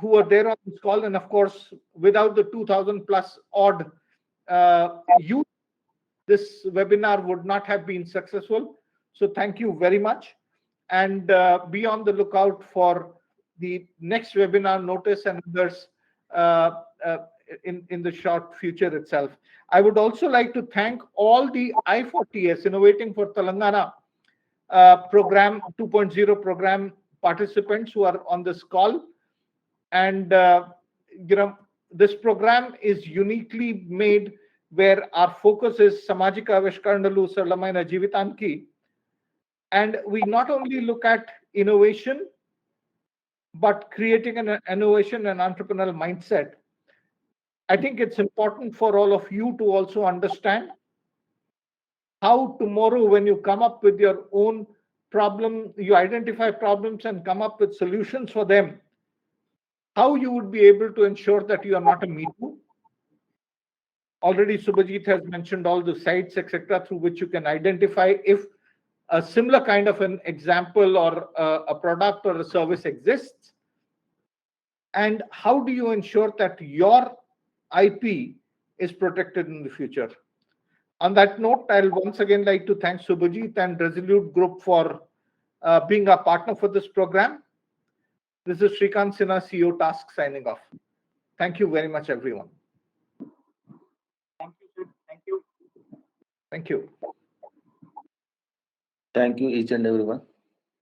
who are there on this call. And of course, without the 2000 plus odd youth, this webinar would not have been successful. So thank you very much. And be on the lookout for the next webinar notice and others in the short future itself. I would also like to thank all the I4TS, Innovating for Telangana program 2.0 program participants who are on this call. And this program is uniquely made where our focus is Samajika Avishkaranalu Sarlamaina Jeevitanki. And we not only look at innovation, but creating an innovation and entrepreneurial mindset. I think it's important for all of you to also understand how tomorrow, when you come up with your own problem, you identify problems and come up with solutions for them, how you would be able to ensure that you are not a me too. Already Subhajit has mentioned all the sites, etc., through which you can identify if a similar kind of an example or a product or a service exists. And how do you ensure that your IP is protected in the future? On that note, I'll once again like to thank Subhajit and Resolute Group for being a partner for this program. This is Srikanth Sinha, CEO Task, signing off. Thank you very much, everyone. Thank you, sir. Thank you. Thank you. Thank you, each and everyone.